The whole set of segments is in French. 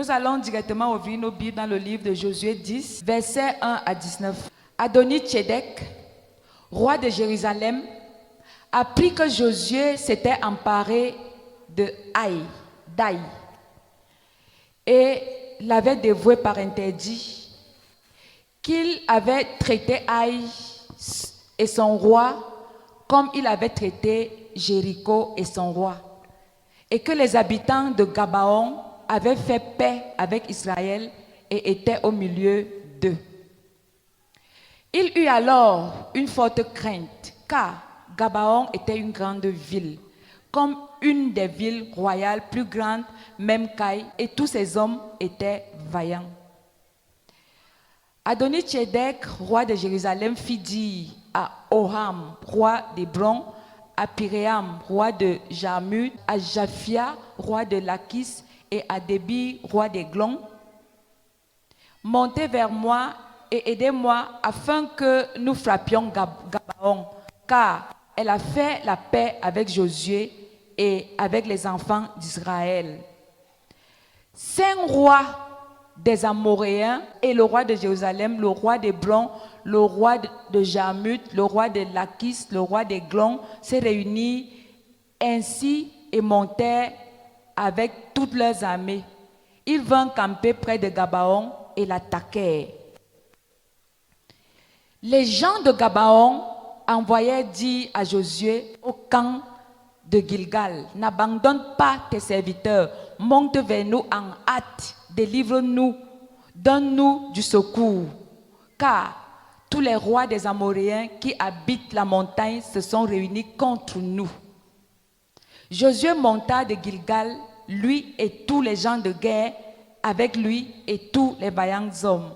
Nous allons directement ouvrir nos Bibles dans le livre de Josué 10, versets 1 à 19. Adoni-Tchédek, roi de Jérusalem, apprit que Josué s'était emparé de d'Aï et l'avait dévoué par interdit, qu'il avait traité Aï et son roi comme il avait traité Jéricho et son roi, et que les habitants de Gabaon avaient fait paix avec Israël et étaient au milieu d'eux. Il eut alors une forte crainte, car Gabaon était une grande ville, comme une des villes royales plus grandes, même qu'Aï, et tous ses hommes étaient vaillants. Adoni-Tchédek, roi de Jérusalem, fit dire à Oham, roi d'Hébron, à Piréam, roi de Jarmut, à Japhia, roi de Lakis, et à Débi, roi d'Églon: montez vers moi et aidez-moi afin que nous frappions Gabaon, car elle a fait la paix avec Josué et avec les enfants d'Israël. 5 rois des Amoréens et le roi de Jérusalem, le roi d'Hébron, le roi de Jarmut, le roi de Lakis, le roi d'Églon, se réunirent ainsi et montèrent avec toutes leurs armées. Ils vinrent camper près de Gabaon et l'attaquèrent. Les gens de Gabaon envoyèrent dire à Josué au camp de Gilgal: n'abandonne pas tes serviteurs, monte vers nous en hâte, délivre-nous, donne-nous du secours, car tous les rois des Amoréens qui habitent la montagne se sont réunis contre nous. Josué monta de Gilgal, lui et tous les gens de guerre avec lui et tous les vaillants hommes.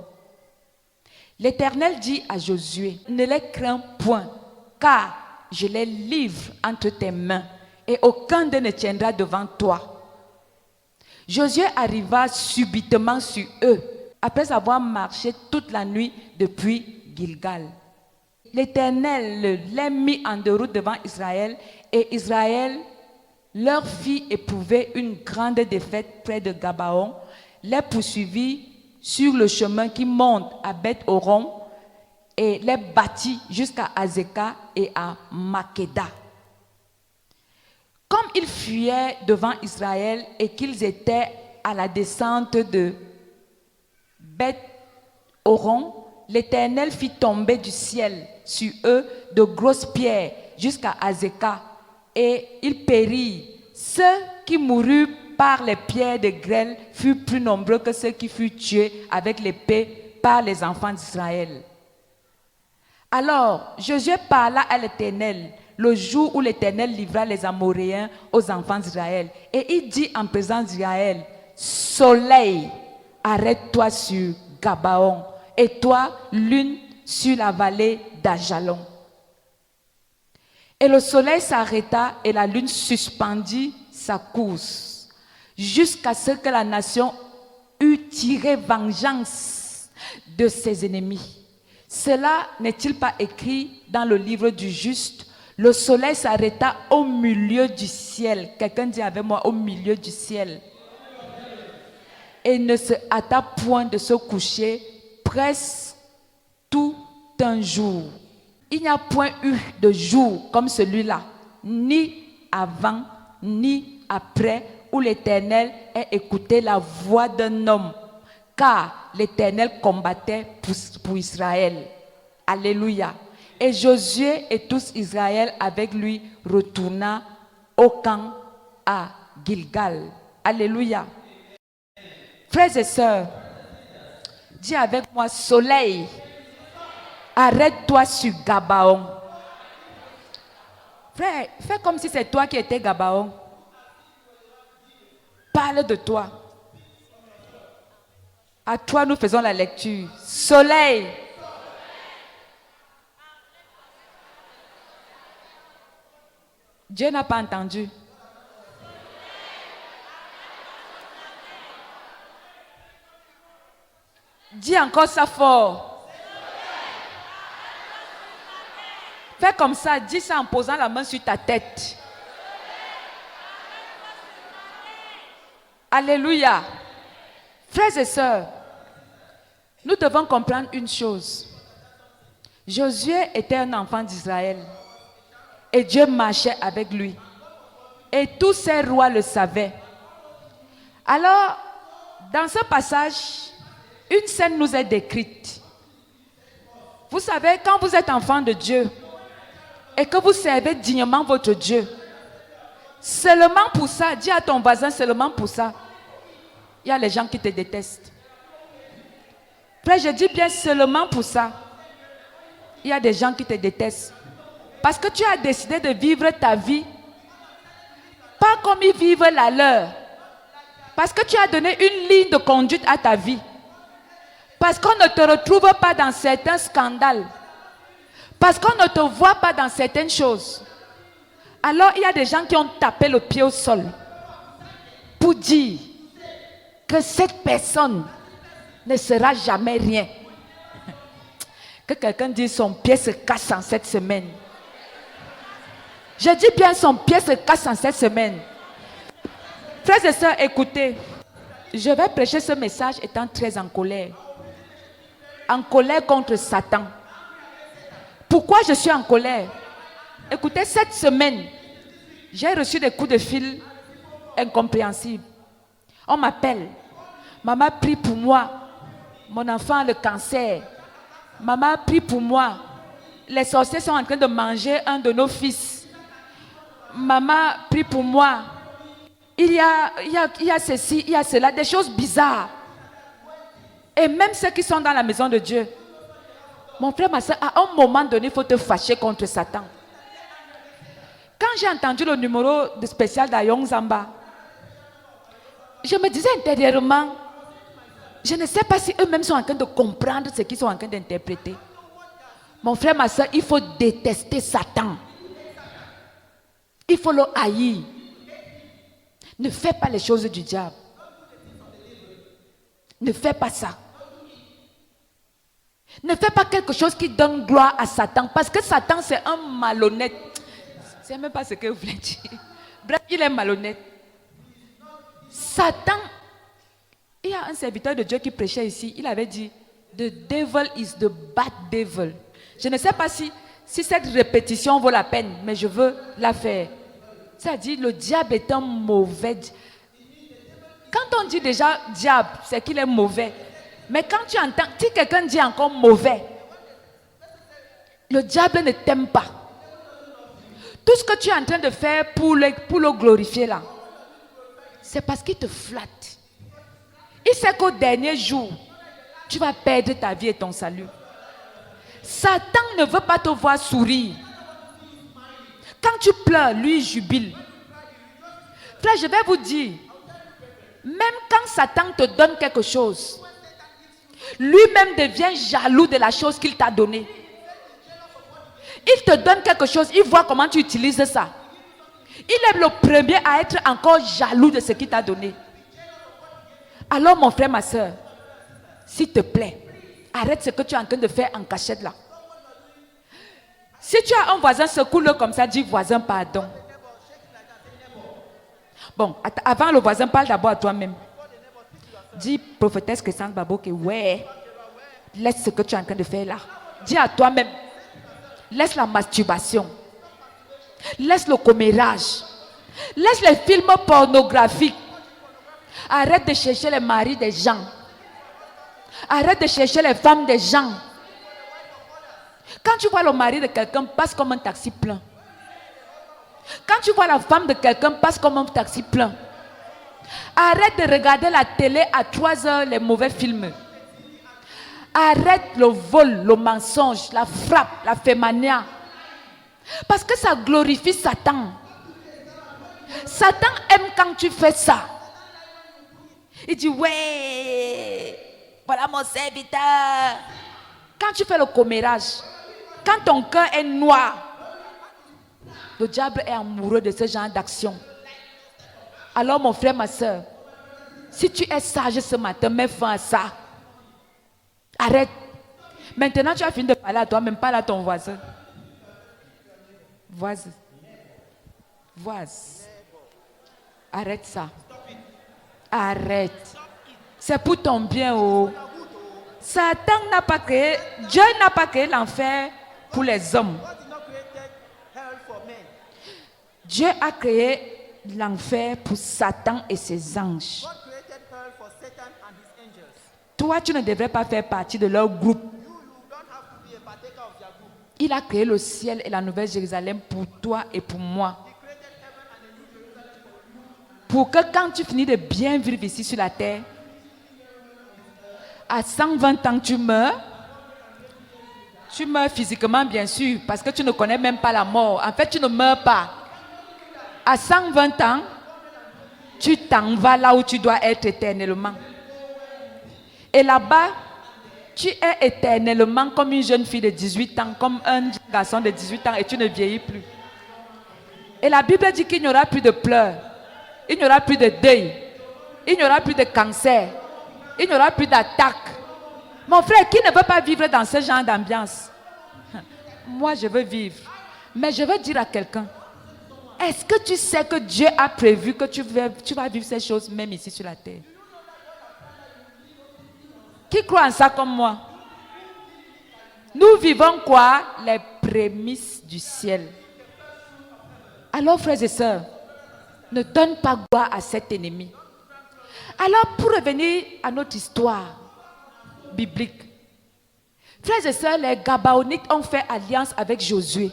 L'Éternel dit à Josué: ne les crains point, car je les livre entre tes mains, et aucun d'eux ne tiendra devant toi. Josué arriva subitement sur eux, après avoir marché toute la nuit depuis Gilgal. L'Éternel les mit en déroute devant Israël, et Israël leur fit éprouver une grande défaite près de Gabaon, les poursuivit sur le chemin qui monte à Beth-Horon et les battit jusqu'à Azekah et à Makeda. Comme ils fuyaient devant Israël et qu'ils étaient à la descente de Beth-Horon, l'Éternel fit tomber du ciel sur eux de grosses pierres jusqu'à Azekah, et ils périrent. Ceux qui moururent par les pierres de grêle furent plus nombreux que ceux qui furent tués avec l'épée par les enfants d'Israël. Alors Josué parla à l'Éternel le jour où l'Éternel livra les Amoréens aux enfants d'Israël, et il dit en présence d'Israël: soleil, arrête-toi sur Gabaon, et toi, lune, sur la vallée d'Ajalon. Et le soleil s'arrêta et la lune suspendit sa course, jusqu'à ce que la nation eût tiré vengeance de ses ennemis. Cela n'est-il pas écrit dans le livre du juste? Le soleil s'arrêta au milieu du ciel. Quelqu'un dit avec moi: au milieu du ciel. Et ne se hâta point de se coucher presque tout un jour. Il n'y a point eu de jour comme celui-là, ni avant, ni après, où l'Éternel ait écouté la voix d'un homme, car l'Éternel combattait pour Israël. Alléluia. Et Josué et tous Israël avec lui retourna au camp à Gilgal. Alléluia. Frères et sœurs, dis avec moi: soleil, arrête-toi sur Gabaon. Frère, fais comme si c'est toi qui étais Gabaon. Parle de toi. À toi, nous faisons la lecture. Soleil. Dieu n'a pas entendu. Dis encore ça fort. Fais comme ça, dis ça en posant la main sur ta tête. Alléluia. Frères et sœurs, nous devons comprendre une chose. Josué était un enfant d'Israël et Dieu marchait avec lui. Et tous ces rois le savaient. Alors, dans ce passage, une scène nous est décrite. Vous savez, quand vous êtes enfant de Dieu et que vous servez dignement votre Dieu, seulement pour ça, dis à ton voisin, seulement pour ça, il y a les gens qui te détestent. Frère, je dis bien seulement pour ça, il y a des gens qui te détestent. Parce que tu as décidé de vivre ta vie, pas comme ils vivent la leur. Parce que tu as donné une ligne de conduite à ta vie. Parce qu'on ne te retrouve pas dans certains scandales. Parce qu'on ne te voit pas dans certaines choses. Alors il y a des gens qui ont tapé le pied au sol pour dire que cette personne ne sera jamais rien. Que quelqu'un dise son pied se casse en cette semaine. Je dis bien son pied se casse en cette semaine. Frères et sœurs, écoutez. Je vais prêcher ce message étant très en colère. En colère contre Satan. Pourquoi je suis en colère? Écoutez, cette semaine, j'ai reçu des coups de fil incompréhensibles. On m'appelle. Maman prie pour moi. Mon enfant a le cancer. Maman prie pour moi. Les sorciers sont en train de manger un de nos fils. Maman prie pour moi. Il y a ceci, il y a cela, des choses bizarres. Et même ceux qui sont dans la maison de Dieu. Mon frère, ma soeur, à un moment donné, il faut te fâcher contre Satan. Quand j'ai entendu le numéro de spécial d'Ayong Zamba, je me disais intérieurement, je ne sais pas si eux-mêmes sont en train de comprendre ce qu'ils sont en train d'interpréter. Mon frère, ma soeur, il faut détester Satan. Il faut le haïr. Ne fais pas les choses du diable. Ne fais pas ça. Ne fais pas quelque chose qui donne gloire à Satan. Parce que Satan, c'est un malhonnête. Je ne sais même pas ce que vous voulez dire. Bref, il est malhonnête. Satan, il y a un serviteur de Dieu qui prêchait ici. Il avait dit, the devil is the bad devil. Je ne sais pas si cette répétition vaut la peine, mais je veux la faire. C'est-à-dire, le diable est un mauvais. Quand on dit déjà diable, c'est qu'il est mauvais. Mais quand tu entends, si quelqu'un dit encore mauvais, le diable ne t'aime pas. Tout ce que tu es en train de faire pour le glorifier là, c'est parce qu'il te flatte. Il sait qu'au dernier jour, tu vas perdre ta vie et ton salut. Satan ne veut pas te voir sourire. Quand tu pleures, lui il jubile. Frère, je vais vous dire, même quand Satan te donne quelque chose, lui-même devient jaloux de la chose qu'il t'a donnée. Il te donne quelque chose, il voit comment tu utilises ça. Il est le premier à être encore jaloux de ce qu'il t'a donné. Alors mon frère, ma soeur, s'il te plaît, arrête ce que tu es en train de faire en cachette là. Si tu as un voisin, secoue-le comme ça, dis voisin pardon. Bon, avant le voisin, parle d'abord à toi-même. Dis prophétesse Christiane Babo que ouais, laisse ce que tu es en train de faire là. Dis à toi-même, laisse la masturbation, laisse le commérage, laisse les films pornographiques. Arrête de chercher les maris des gens. Arrête de chercher les femmes des gens. Quand tu vois le mari de quelqu'un, passe comme un taxi plein. Quand tu vois la femme de quelqu'un, passe comme un taxi plein. Arrête de regarder la télé à 3 heures, les mauvais films. Arrête le vol, le mensonge, la frappe, la fémania. Parce que ça glorifie Satan. Satan aime quand tu fais ça. Il dit, ouais, voilà mon serviteur. Quand tu fais le commérage, quand ton cœur est noir, le diable est amoureux de ce genre d'action. Alors mon frère, ma soeur, si tu es sage ce matin, mets fin à ça. Arrête. Maintenant, tu as fini de parler à toi-même, parle à ton voisin. Voisin. Arrête ça. Arrête. C'est pour ton bien. Oh. Satan n'a pas créé, Dieu n'a pas créé l'enfer pour les hommes. Dieu a créé l'enfer pour Satan et ses anges. Toi, tu ne devrais pas faire partie de leur groupe. Il a créé le ciel et la Nouvelle Jérusalem pour toi et pour moi. Pour que quand tu finis de bien vivre ici sur la terre, à 120 ans tu meurs physiquement bien sûr, parce que tu ne connais même pas la mort. En fait, tu ne meurs pas. À 120 ans, tu t'en vas là où tu dois être éternellement. Et là-bas, tu es éternellement comme une jeune fille de 18 ans, comme un garçon de 18 ans et tu ne vieillis plus. Et la Bible dit qu'il n'y aura plus de pleurs, il n'y aura plus de deuil, il n'y aura plus de cancer, il n'y aura plus d'attaque. Mon frère, qui ne veut pas vivre dans ce genre d'ambiance? Moi, je veux vivre. Mais je veux dire à quelqu'un, est-ce que tu sais que Dieu a prévu que tu vas vivre ces choses même ici sur la terre? Qui croit en ça comme moi? Nous vivons quoi? Les prémices du ciel. Alors, frères et sœurs, ne donne pas gloire à cet ennemi. Alors, pour revenir à notre histoire biblique, frères et sœurs, les Gabaonites ont fait alliance avec Josué.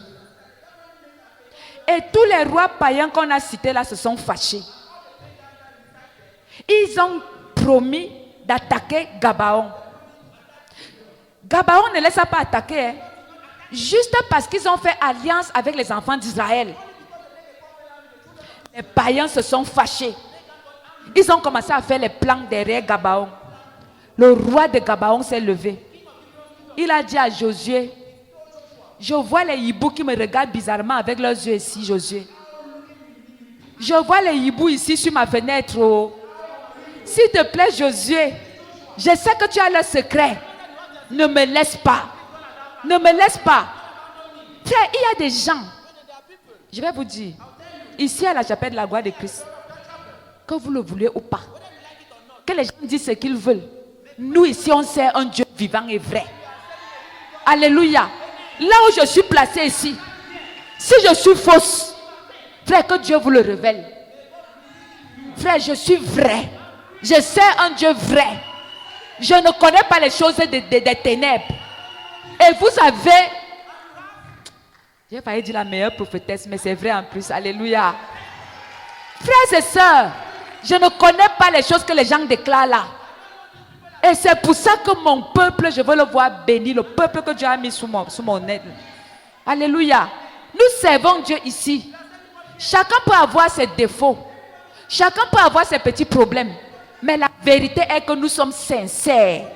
Et tous les rois païens qu'on a cités là se sont fâchés. Ils ont promis d'attaquer Gabaon. Gabaon ne laisse pas attaquer, hein, juste parce qu'ils ont fait alliance avec les enfants d'Israël. Les païens se sont fâchés. Ils ont commencé à faire les plans derrière Gabaon. Le roi de Gabaon s'est levé. Il a dit à Josué, je vois les hiboux qui me regardent bizarrement avec leurs yeux ici, Josué. Je vois les hiboux ici sur ma fenêtre. Oh. S'il te plaît, Josué, je sais que tu as le secret. Ne me laisse pas. Ne me laisse pas. Frère, il y a des gens, je vais vous dire, ici à la chapelle de la gloire de Christ, que vous le voulez ou pas, que les gens disent ce qu'ils veulent, nous ici on sert un Dieu vivant et vrai. Alléluia. Là où je suis placé ici, si je suis fausse, frère, que Dieu vous le révèle. Frère, je suis vrai. Je sers un Dieu vrai. Je ne connais pas les choses des ténèbres. Et vous avez, j'ai failli dire la meilleure prophétesse, mais c'est vrai en plus. Alléluia. Frères et sœurs, je ne connais pas les choses que les gens déclarent là. Et c'est pour ça que mon peuple, je veux le voir béni, le peuple que Dieu a mis sous mon aide. Alléluia. Nous servons Dieu ici. Chacun peut avoir ses défauts. Chacun peut avoir ses petits problèmes. Mais la vérité est que nous sommes sincères.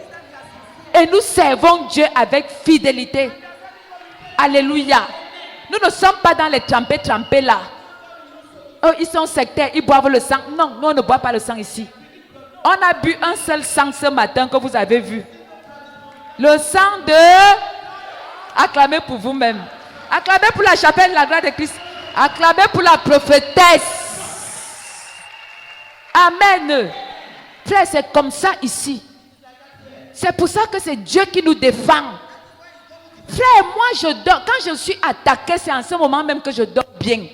Et nous servons Dieu avec fidélité. Alléluia. Nous ne sommes pas dans les trempés là. Oh, ils sont sectaires, ils boivent le sang. Non, nous on ne boit pas le sang ici. On a bu un seul sang ce matin que vous avez vu. Le sang de... Acclamez pour vous-même. Acclamez pour la chapelle de la gloire de Christ. Acclamez pour la prophétesse. Amen. Frère, c'est comme ça ici. C'est pour ça que c'est Dieu qui nous défend. Frère, moi je dors. Quand je suis attaqué, c'est en ce moment même que je dors bien.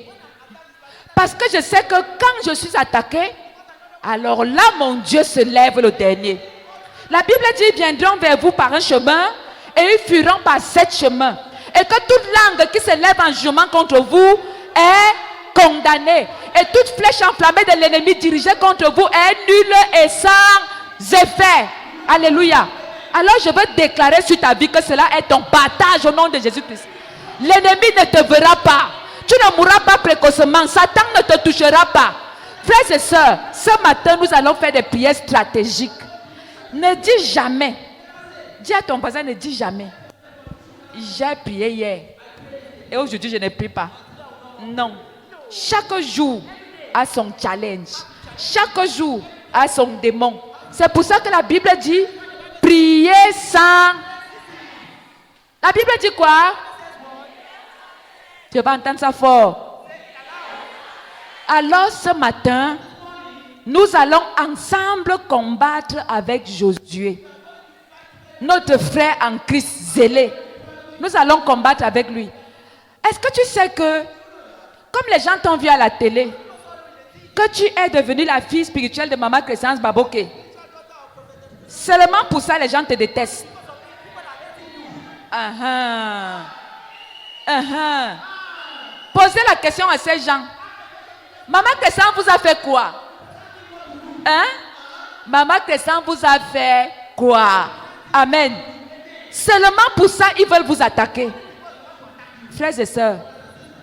Parce que je sais que quand je suis attaqué, alors là, mon Dieu se lève le dernier. La Bible dit, ils viendront vers vous par un chemin et ils fuiront par 7 chemins. Et que toute langue qui se lève en jugement contre vous est condamnée. Et toute flèche enflammée de l'ennemi dirigée contre vous est nulle et sans effet. Alléluia. Alors je veux déclarer sur ta vie que cela est ton partage au nom de Jésus-Christ. L'ennemi ne te verra pas. Tu ne mourras pas précocement. Satan ne te touchera pas. Frères et sœurs, ce matin, nous allons faire des prières stratégiques. Ne dis jamais. Dis à ton voisin, ne dis jamais. J'ai prié hier. Et aujourd'hui, je ne prie pas. Non. Chaque jour a son challenge. Chaque jour a son démon. C'est pour ça que la Bible dit, priez sans... La Bible dit quoi? Tu vas entendre ça fort. Alors ce matin, Nous allons ensemble combattre avec Josué, notre frère en Christ zélé. Nous allons combattre avec lui. Est-ce que tu sais que, comme les gens t'ont vu à la télé, que tu es devenue la fille spirituelle de Maman Crescence Baboke? Seulement pour ça, les gens te détestent. Posez la question à ces gens. Maman Crescence vous a fait quoi? Maman Crescence vous a fait quoi? Amen. Seulement pour ça, ils veulent vous attaquer. Frères et sœurs,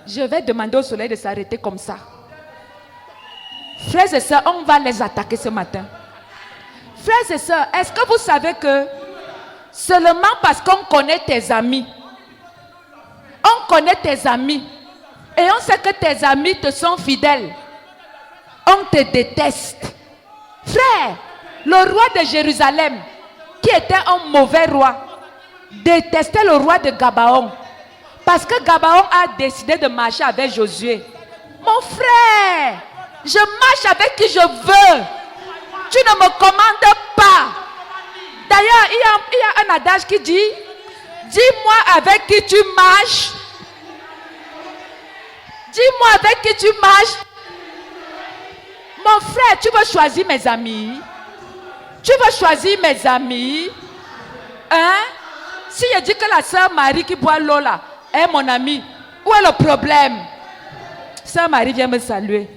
je vais demander au soleil de s'arrêter comme ça. Frères et sœurs, on va les attaquer ce matin. Frères et sœurs, est-ce que vous savez que seulement parce qu'on connaît tes amis, on connaît tes amis, et on sait que tes amis te sont fidèles, on te déteste. Frère, le roi de Jérusalem, qui était un mauvais roi, détestait le roi de Gabaon. Parce que Gabaon a décidé de marcher avec Josué. Mon frère, je marche avec qui je veux. Tu ne me commandes pas. D'ailleurs, il y a un adage qui dit, dis-moi avec qui tu marches. Dis-moi avec qui tu marches. Mon frère, tu veux choisir mes amis? Tu veux choisir mes amis? Si je dis que la sœur Marie qui boit l'eau là est mon amie, où est le problème? Sœur Marie vient me saluer.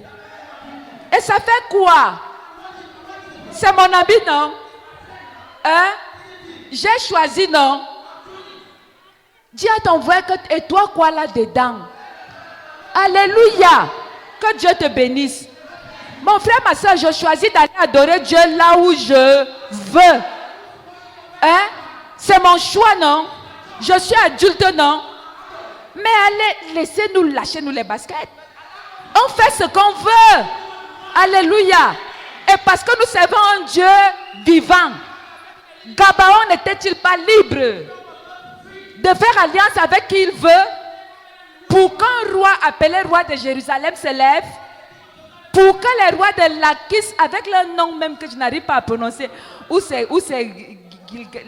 Et ça fait quoi? C'est mon ami, non? J'ai choisi, non? Dis à ton frère que, et toi quoi là-dedans? Alléluia! Que Dieu te bénisse. Mon frère, ma soeur, je choisis d'aller adorer Dieu là où je veux. C'est mon choix, non? Je suis adulte, non? Mais allez, laissez-nous lâcher nous les baskets. On fait ce qu'on veut. Alléluia. Et parce que nous servons un Dieu vivant, Gabaon n'était-il pas libre de faire alliance avec qui il veut pour qu'un roi appelé roi de Jérusalem se lève, pour que les rois de Lachis, avec leur nom même que je n'arrive pas à prononcer, où c'est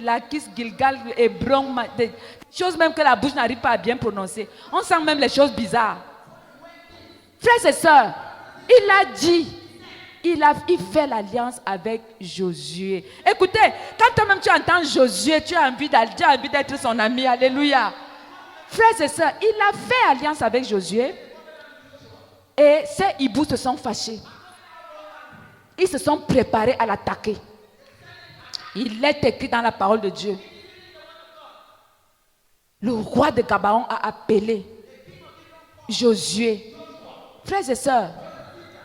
Lachis, Gilgal, Hébron, des choses même que la bouche n'arrive pas à bien prononcer. On sent même les choses bizarres. Frères et sœurs, il a dit, il fait l'alliance avec Josué. Écoutez, quand toi-même tu entends Josué, tu as envie d'être son ami. Alléluia. Frères et sœurs, il a fait alliance avec Josué. Et ces hiboux se sont fâchés. Ils se sont préparés à l'attaquer. Il est écrit dans la parole de Dieu. Le roi de Gabaon a appelé Josué. Frères et sœurs,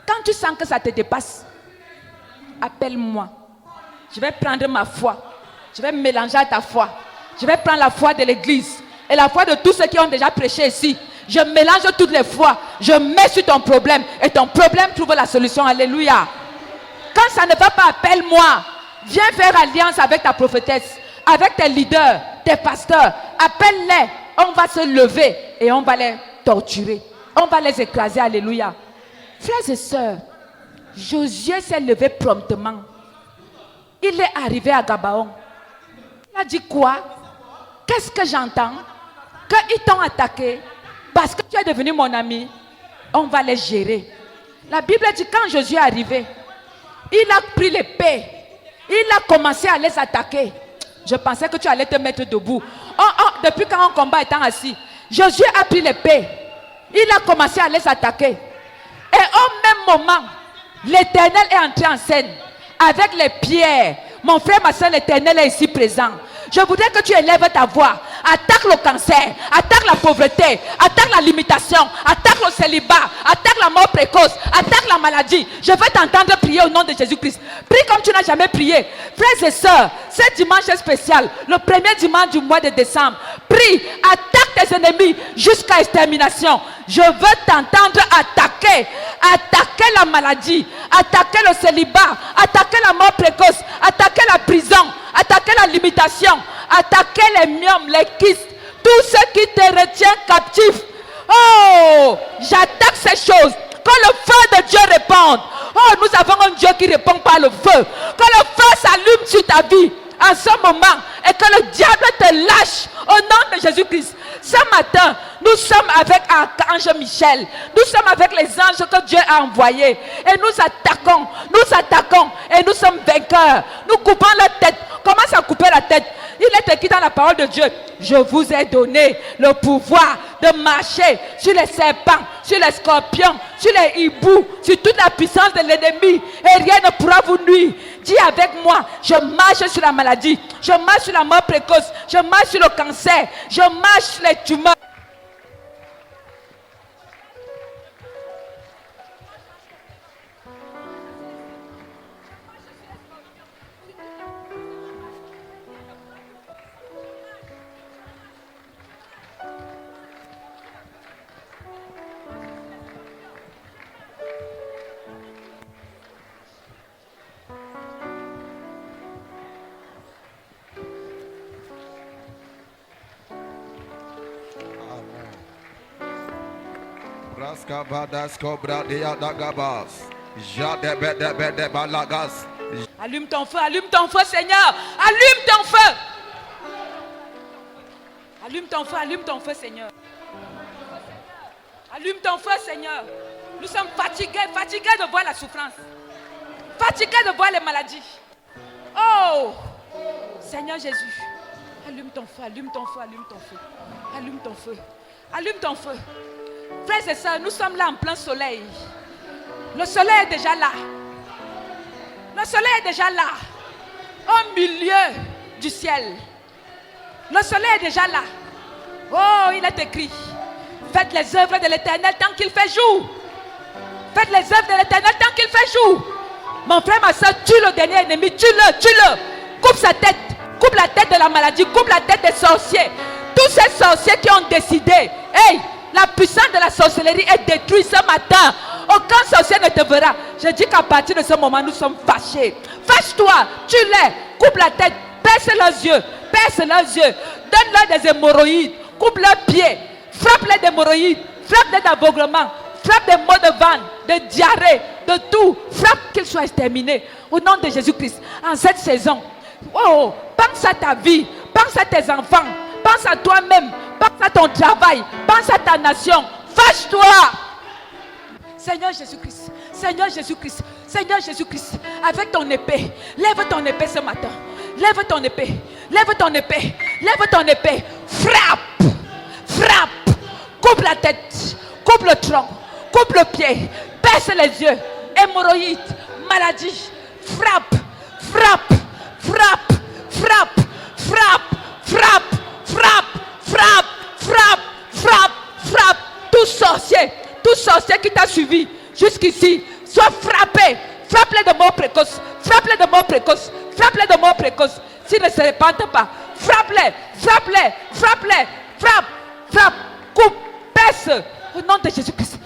quand tu sens que ça te dépasse, appelle-moi. Je vais prendre ma foi. Je vais mélanger à ta foi. Je vais prendre la foi de l'église et la foi de tous ceux qui ont déjà prêché ici. Je mélange toutes les fois. Je mets sur ton problème et ton problème trouve la solution. Alléluia. Quand ça ne va pas, appelle-moi. Viens faire alliance avec ta prophétesse, avec tes leaders, tes pasteurs. Appelle-les. On va se lever et on va les torturer. On va les écraser. Alléluia. Frères et sœurs, Josué s'est levé promptement. Il est arrivé à Gabaon. Il a dit quoi? Qu'est-ce que j'entends? Qu'ils t'ont attaqué parce que tu es devenu mon ami. On va les gérer. La Bible dit quand Josué est arrivé, il a pris l'épée. Il a commencé à les attaquer. Je pensais que tu allais te mettre debout. Depuis quand on combat étant assis, Josué a pris l'épée. Il a commencé à les attaquer. Et au même moment, l'Éternel est entré en scène avec les pierres. Mon frère, ma soeur, l'Éternel est ici présent. Je voudrais que tu élèves ta voix. Attaque le cancer, attaque la pauvreté, attaque la limitation, attaque le célibat, attaque la mort précoce, attaque la maladie. Je veux t'entendre prier au nom de Jésus-Christ. Prie comme tu n'as jamais prié. Frères et sœurs, ce dimanche est spécial, le premier dimanche du mois de décembre. Prie, attaque tes ennemis jusqu'à extermination. Je veux t'entendre attaquer la maladie, attaquer le célibat, attaquer la mort précoce, attaquer la prison, attaquer la limitation, attaquer les myomes, les kystes, tout ce qui te retient captif. Oh, j'attaque ces choses. Que le feu de Dieu réponde. Oh, nous avons un Dieu qui répond par le feu. Que le feu s'allume sur ta vie en ce moment et que le diable te lâche au nom de Jésus-Christ. Ce matin, nous sommes avec Archange Michel. Nous sommes avec les anges que Dieu a envoyés. Et nous attaquons et nous sommes vainqueurs. Nous coupons la tête. Commence à couper la tête. Il est écrit dans la parole de Dieu: je vous ai donné le pouvoir de marcher sur les serpents, sur les scorpions, sur les hiboux, sur toute la puissance de l'ennemi. Et rien ne pourra vous nuire. Dis avec moi: je marche sur la maladie. Je marche sur la mort précoce. Je marche sur le cancer. Je marche sur les tumeurs. Allume ton feu, Seigneur. Allume ton feu. Allume ton feu, Seigneur. Allume ton feu, Seigneur. Nous sommes fatigués de voir la souffrance. Fatigués de voir les maladies. Oh, Seigneur Jésus. Allume ton feu, allume ton feu, allume ton feu. Allume ton feu. Allume ton feu. Frères et sœurs, nous sommes là en plein soleil. Le soleil est déjà là. Le soleil est déjà là. Au milieu du ciel. Le soleil est déjà là. Oh, il est écrit: faites les œuvres de l'Éternel tant qu'il fait jour. Faites les œuvres de l'Éternel tant qu'il fait jour. Mon frère, ma soeur, tue le dernier ennemi. Tue-le. Coupe sa tête. Coupe la tête de la maladie. Coupe la tête des sorciers. Tous ces sorciers qui ont décidé. Hey, la puissance de la sorcellerie est détruite ce matin. Aucun sorcier ne te verra. Je dis qu'à partir de ce moment, nous sommes fâchés. Fâche-toi, tue-les, coupe la tête, perce leurs yeux. Donne-leur des hémorroïdes, coupe leurs pieds, frappe-les d'hémorroïdes, frappe-les d'aveuglement, frappe des maux de ventre, de diarrhée, de tout. Frappe qu'ils soient exterminés. Au nom de Jésus-Christ, en cette saison, oh, pense à ta vie, pense à tes enfants, pense à toi-même, pense à ton travail, pense à ta nation. Fâche-toi. Seigneur Jésus-Christ, Seigneur Jésus-Christ, Seigneur Jésus-Christ, avec ton épée, lève ton épée ce matin. Lève ton épée, lève ton épée, lève ton épée. Frappe, frappe, coupe la tête, coupe le tronc, coupe le pied, perce les yeux, hémorroïdes, maladie. Frappe, frappe, frappe, frappe, frappe, frappe, frappe, frappe, frappe, frappe, frappe. Tout sorcier qui t'a suivi jusqu'ici, sois frappé. Frappe-les de mort précoce. Frappe-les de mort précoce. Frappe-les de mort précoce. S'ils ne se répandent pas, frappe-les, frappe-les, frappe-les, frappe, frappe, coupe, perce. Au nom de Jésus-Christ.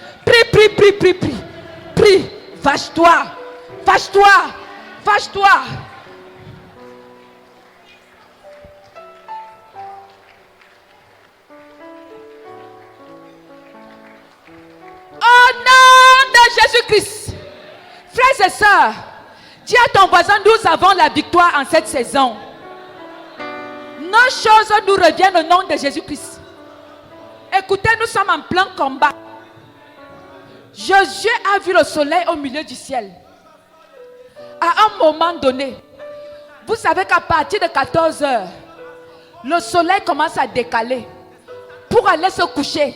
Prie. Fâche-toi. Au nom de Jésus-Christ. Frères et sœurs, dis à ton voisin: nous avons la victoire en cette saison. Nos choses nous reviennent au nom de Jésus-Christ. Écoutez, nous sommes en plein combat. Josué a vu le soleil au milieu du ciel. À un moment donné, vous savez qu'à partir de 14 heures, le soleil commence à décaler pour aller se coucher.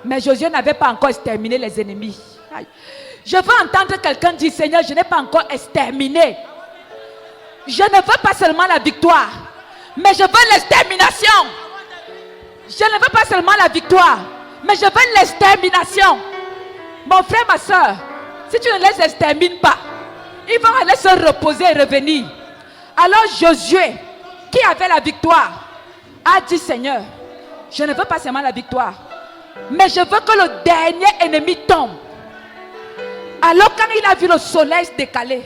Mais Josué n'avait pas encore exterminé les ennemis. Aïe. Je veux entendre quelqu'un dire: Seigneur, je n'ai pas encore exterminé. Je ne veux pas seulement la victoire, mais je veux l'extermination. Je ne veux pas seulement la victoire, mais je veux l'extermination. Mon frère, ma soeur, si tu ne les extermines pas, ils vont aller se reposer et revenir. Alors Josué, qui avait la victoire, a dit: Seigneur, je ne veux pas seulement la victoire, mais je veux que le dernier ennemi tombe. Alors quand il a vu le soleil se décaler,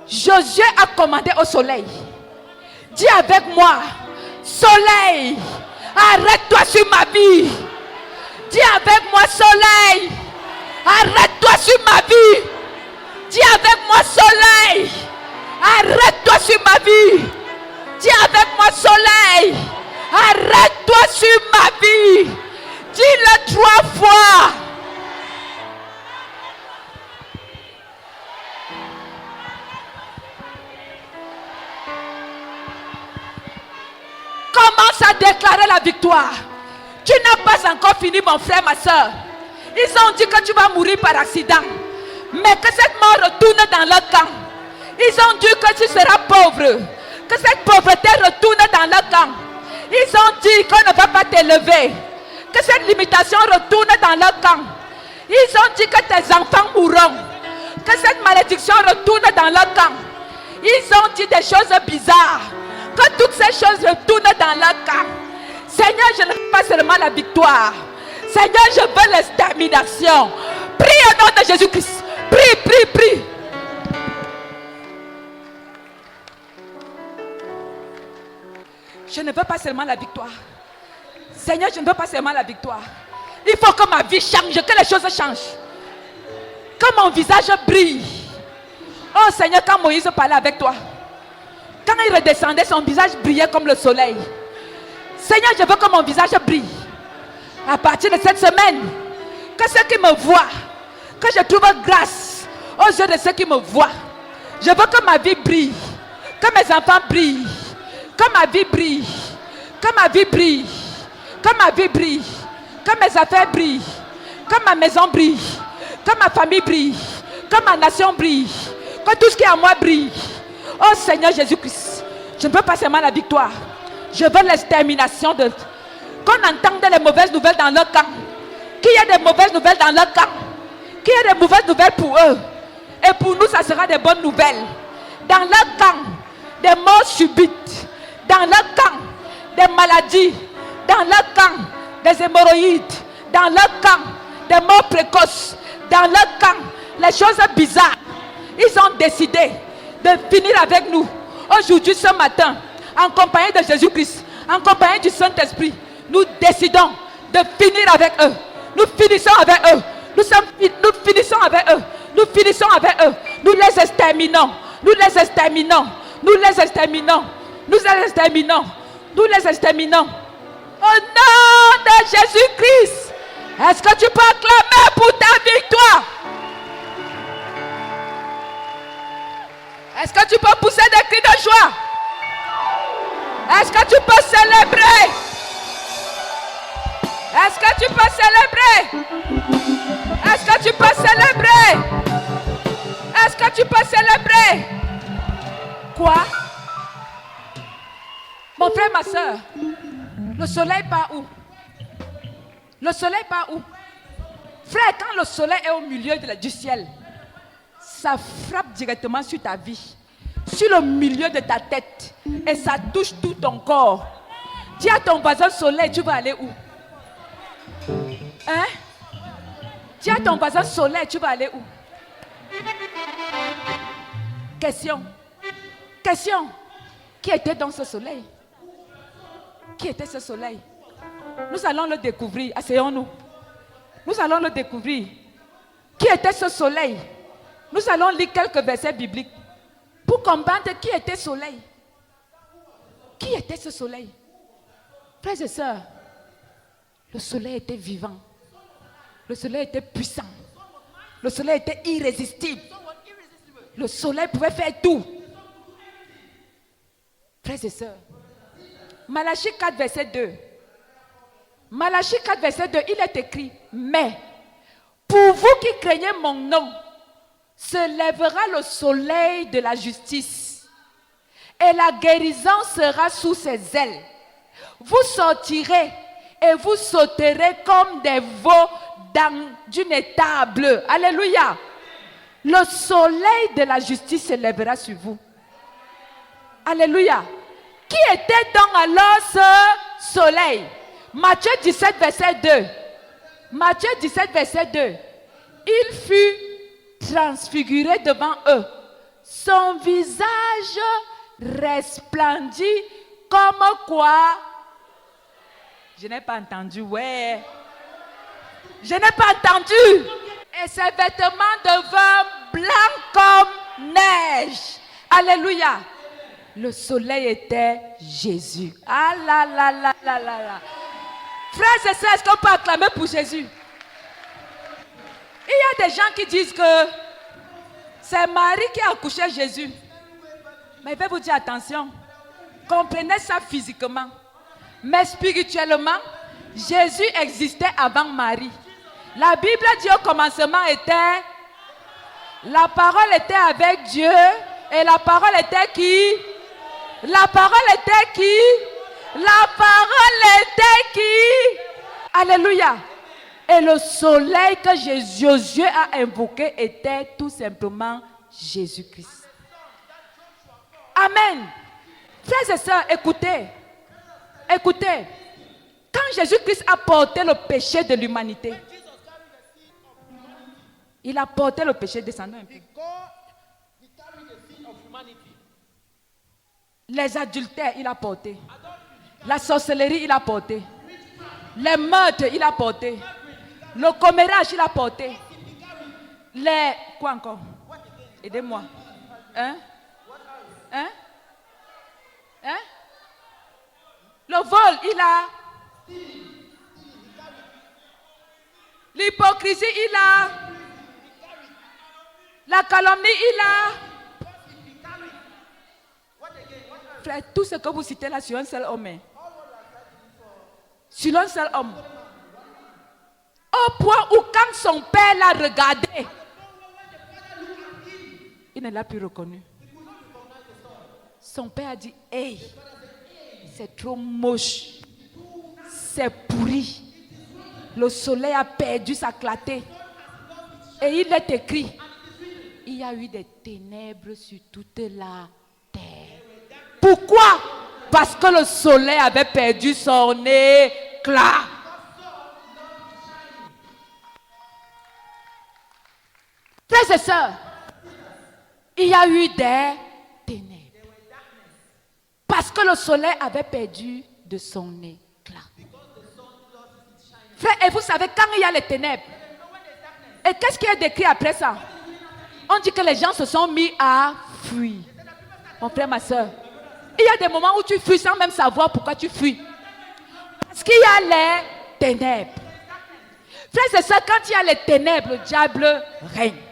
Josué a commandé au soleil: dis avec moi, soleil, arrête-toi sur ma vie. Dis avec moi, soleil, arrête-toi sur ma vie. Dis avec moi, soleil, arrête-toi sur ma vie. Dis avec moi, soleil, arrête-toi sur ma vie. Dis-le 3 fois. Commence à déclarer la victoire. Tu n'as pas encore fini, mon frère, ma soeur. Ils ont dit que tu vas mourir par accident. Mais que cette mort retourne dans leur camp. Ils ont dit que tu seras pauvre. Que cette pauvreté retourne dans leur camp. Ils ont dit qu'on ne va pas t'élever. Que cette limitation retourne dans leur camp. Ils ont dit que tes enfants mourront. Que cette malédiction retourne dans leur camp. Ils ont dit des choses bizarres. Que toutes ces choses retournent dans leur camp. Seigneur, je ne veux pas seulement la victoire. Seigneur, je veux l'extermination. Prie au nom de Jésus-Christ. Prie, prie, prie. Je ne veux pas seulement la victoire. Seigneur, je ne veux pas seulement la victoire. Il faut que ma vie change, que les choses changent. Que mon visage brille. Oh Seigneur, quand Moïse parlait avec toi, quand il redescendait, son visage brillait comme le soleil. Seigneur, je veux que mon visage brille. À partir de cette semaine, que ceux qui me voient, que je trouve grâce aux yeux de ceux qui me voient. Je veux que ma vie brille. Que mes enfants brillent. Que ma vie brille. Que ma vie brille. Que ma vie brille. Que mes affaires brillent. Que ma maison brille. Que ma famille brille. Que ma nation brille. Que tout ce qui est à moi brille. Oh Seigneur Jésus-Christ, je ne veux pas seulement la victoire. Je veux l'extermination de... Qu'on entende les mauvaises nouvelles dans leur camp. Qu'il y ait des mauvaises nouvelles dans leur camp. Qu'il y ait des mauvaises nouvelles pour eux. Et pour nous, ça sera des bonnes nouvelles. Dans leur camp, des morts subites. Dans leur camp, des maladies. Dans leur camp, des hémorroïdes. Dans leur camp, des morts précoces. Dans leur camp, les choses bizarres. Ils ont décidé de finir avec nous. Aujourd'hui, ce matin, en compagnie de Jésus-Christ, en compagnie du Saint-Esprit, nous décidons de finir avec eux. Nous finissons avec eux. Nous finissons avec eux. Nous finissons avec eux. Nous les exterminons. Nous les exterminons. Nous les exterminons. Nous les exterminons. Nous les exterminons. Au nom de Jésus-Christ. Est-ce que tu peux acclamer pour ta victoire? Est-ce que tu peux pousser des cris de joie? Est-ce que tu peux célébrer? Est-ce que tu peux célébrer? Est-ce que tu peux célébrer? Est-ce que tu peux célébrer? Quoi? Mon frère, ma soeur, le soleil part où? Le soleil part où? Frère, quand le soleil est au milieu du ciel, ça frappe directement sur ta vie, sur le milieu de ta tête, et ça touche tout ton corps. Dis à ton voisin, soleil, tu vas aller où? Hein? Dis à ton voisin, soleil, tu vas aller où? Question. Question. Qui était dans ce soleil? Qui était ce soleil? Nous allons le découvrir. Asseyons-nous. Nous allons le découvrir. Qui était ce soleil? Nous allons lire quelques versets bibliques pour comprendre qui était ce soleil. Qui était ce soleil? Frères et sœurs, le soleil était vivant. Le soleil était puissant. Le soleil était irrésistible. Le soleil pouvait faire tout. Frères et sœurs, Malachie 4, verset 2. Malachie 4, verset 2, il est écrit: mais pour vous qui craignez mon nom, se lèvera le soleil de la justice, et la guérison sera sous ses ailes. Vous sortirez et vous sauterez comme des veaux d'une étable. Alléluia. Le soleil de la justice se lèvera sur vous. Alléluia. Qui était donc alors ce soleil? Matthieu 17, verset 2. Matthieu 17, verset 2. Il fut transfiguré devant eux. Son visage resplendit comme quoi? Je n'ai pas entendu, ouais. Je n'ai pas entendu. Et ses vêtements devinrent blancs comme neige. Alléluia. Le soleil était Jésus. Ah là là là là là là. Frères et sœurs, est-ce qu'on peut acclamer pour Jésus? Il y a des gens qui disent que c'est Marie qui a accouché Jésus. Mais je vais vous dire attention. Comprenez ça physiquement. Mais spirituellement, Jésus existait avant Marie. La Bible dit au commencement était... La parole était avec Dieu. Et la parole était qui? La parole était qui? La parole était qui? Alléluia. Et le soleil que Josué a invoqué était tout simplement Jésus-Christ. Amen. Frères et sœurs, écoutez. Écoutez. Quand Jésus-Christ a porté le péché de l'humanité, il a porté le péché, descendant un peu. Les adultères, il a porté. La sorcellerie, il a porté. Les meurtres, il a porté. Le commérage, il a porté. Les... Quoi encore? Aidez-moi. Hein? Hein? Hein? Le vol, il a... L'hypocrisie, il a... La calomnie, il a... Frère, tout ce que vous citez là sur un seul homme. Sur un seul homme. Au point où quand son père l'a regardé, il ne l'a plus reconnu. Son père a dit, hey, c'est trop moche. C'est pourri. Le soleil a perdu sa clarté. Et il est écrit, il y a eu des ténèbres sur toute la terre. Pourquoi? Parce que le soleil avait perdu son éclat. Frères et sœurs, il y a eu des ténèbres. Parce que le soleil avait perdu de son éclat. Frère, et vous savez, quand il y a les ténèbres, et qu'est-ce qui est décrit après ça? On dit que les gens se sont mis à fuir. Mon frère, ma soeur, il y a des moments où tu fuis sans même savoir pourquoi tu fuis. Parce qu'il y a les ténèbres. Frère, c'est ça, quand il y a les ténèbres, le diable règne.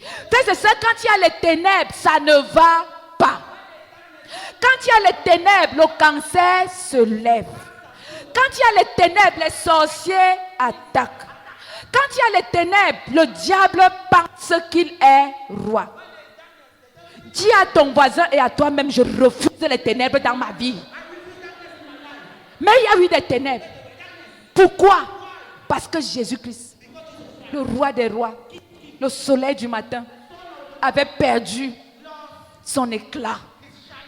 Frère, c'est ça, quand il y a les ténèbres, ça ne va pas. Quand il y a les ténèbres, le cancer se lève. Quand il y a les ténèbres, les sorciers attaquent. Quand il y a les ténèbres, le diable pense qu'il est roi. Dis à ton voisin et à toi-même, je refuse les ténèbres dans ma vie. Mais il y a eu des ténèbres. Pourquoi? Parce que Jésus-Christ, le roi des rois, le soleil du matin, avait perdu son éclat,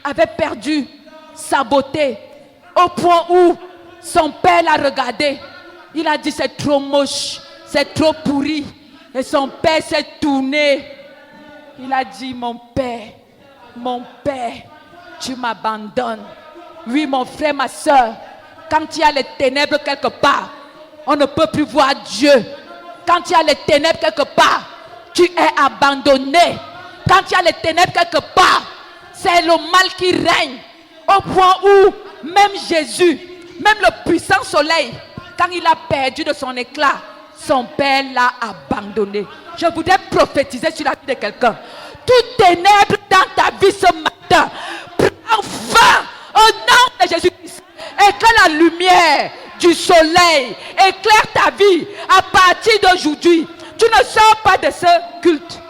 avait perdu sa beauté, au point où son père l'a regardé. Il a dit, c'est trop moche, c'est trop pourri. Et son père s'est tourné. Il a dit, mon père, tu m'abandonnes. Oui, mon frère, ma soeur, quand il y a les ténèbres quelque part, on ne peut plus voir Dieu. Quand il y a les ténèbres quelque part, tu es abandonné. Quand il y a les ténèbres quelque part, c'est le mal qui règne. Au point où même Jésus, même le puissant soleil, quand il a perdu de son éclat, son père l'a abandonné. Je voudrais prophétiser sur la vie de quelqu'un. Toute ténèbre dans ta vie ce matin, prends fin au nom de Jésus-Christ. Et que la lumière du soleil éclaire ta vie à partir d'aujourd'hui. Tu ne sors pas de ce culte.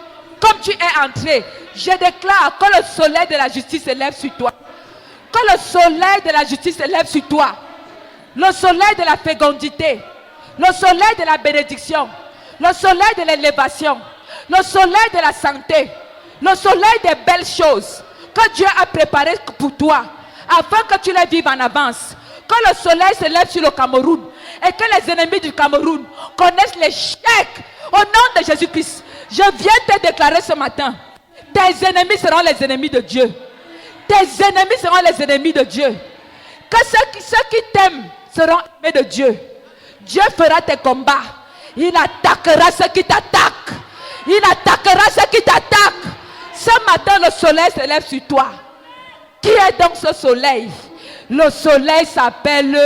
Comme tu es entré, je déclare que le soleil de la justice se lève sur toi. Que le soleil de la justice se lève sur toi. Le soleil de la fécondité. Le soleil de la bénédiction. Le soleil de l'élévation. Le soleil de la santé. Le soleil des belles choses que Dieu a préparées pour toi. Afin que tu les vives en avance. Que le soleil se lève sur le Cameroun. Et que les ennemis du Cameroun connaissent l'échec. Au nom de Jésus-Christ. Je viens te déclarer ce matin. Tes ennemis seront les ennemis de Dieu. Tes ennemis seront les ennemis de Dieu. Que ceux qui t'aiment seront aimés de Dieu. Dieu fera tes combats. Il attaquera ceux qui t'attaquent. Il attaquera ceux qui t'attaquent. Ce matin, le soleil se lève sur toi. Qui est donc ce soleil? Le soleil s'appelle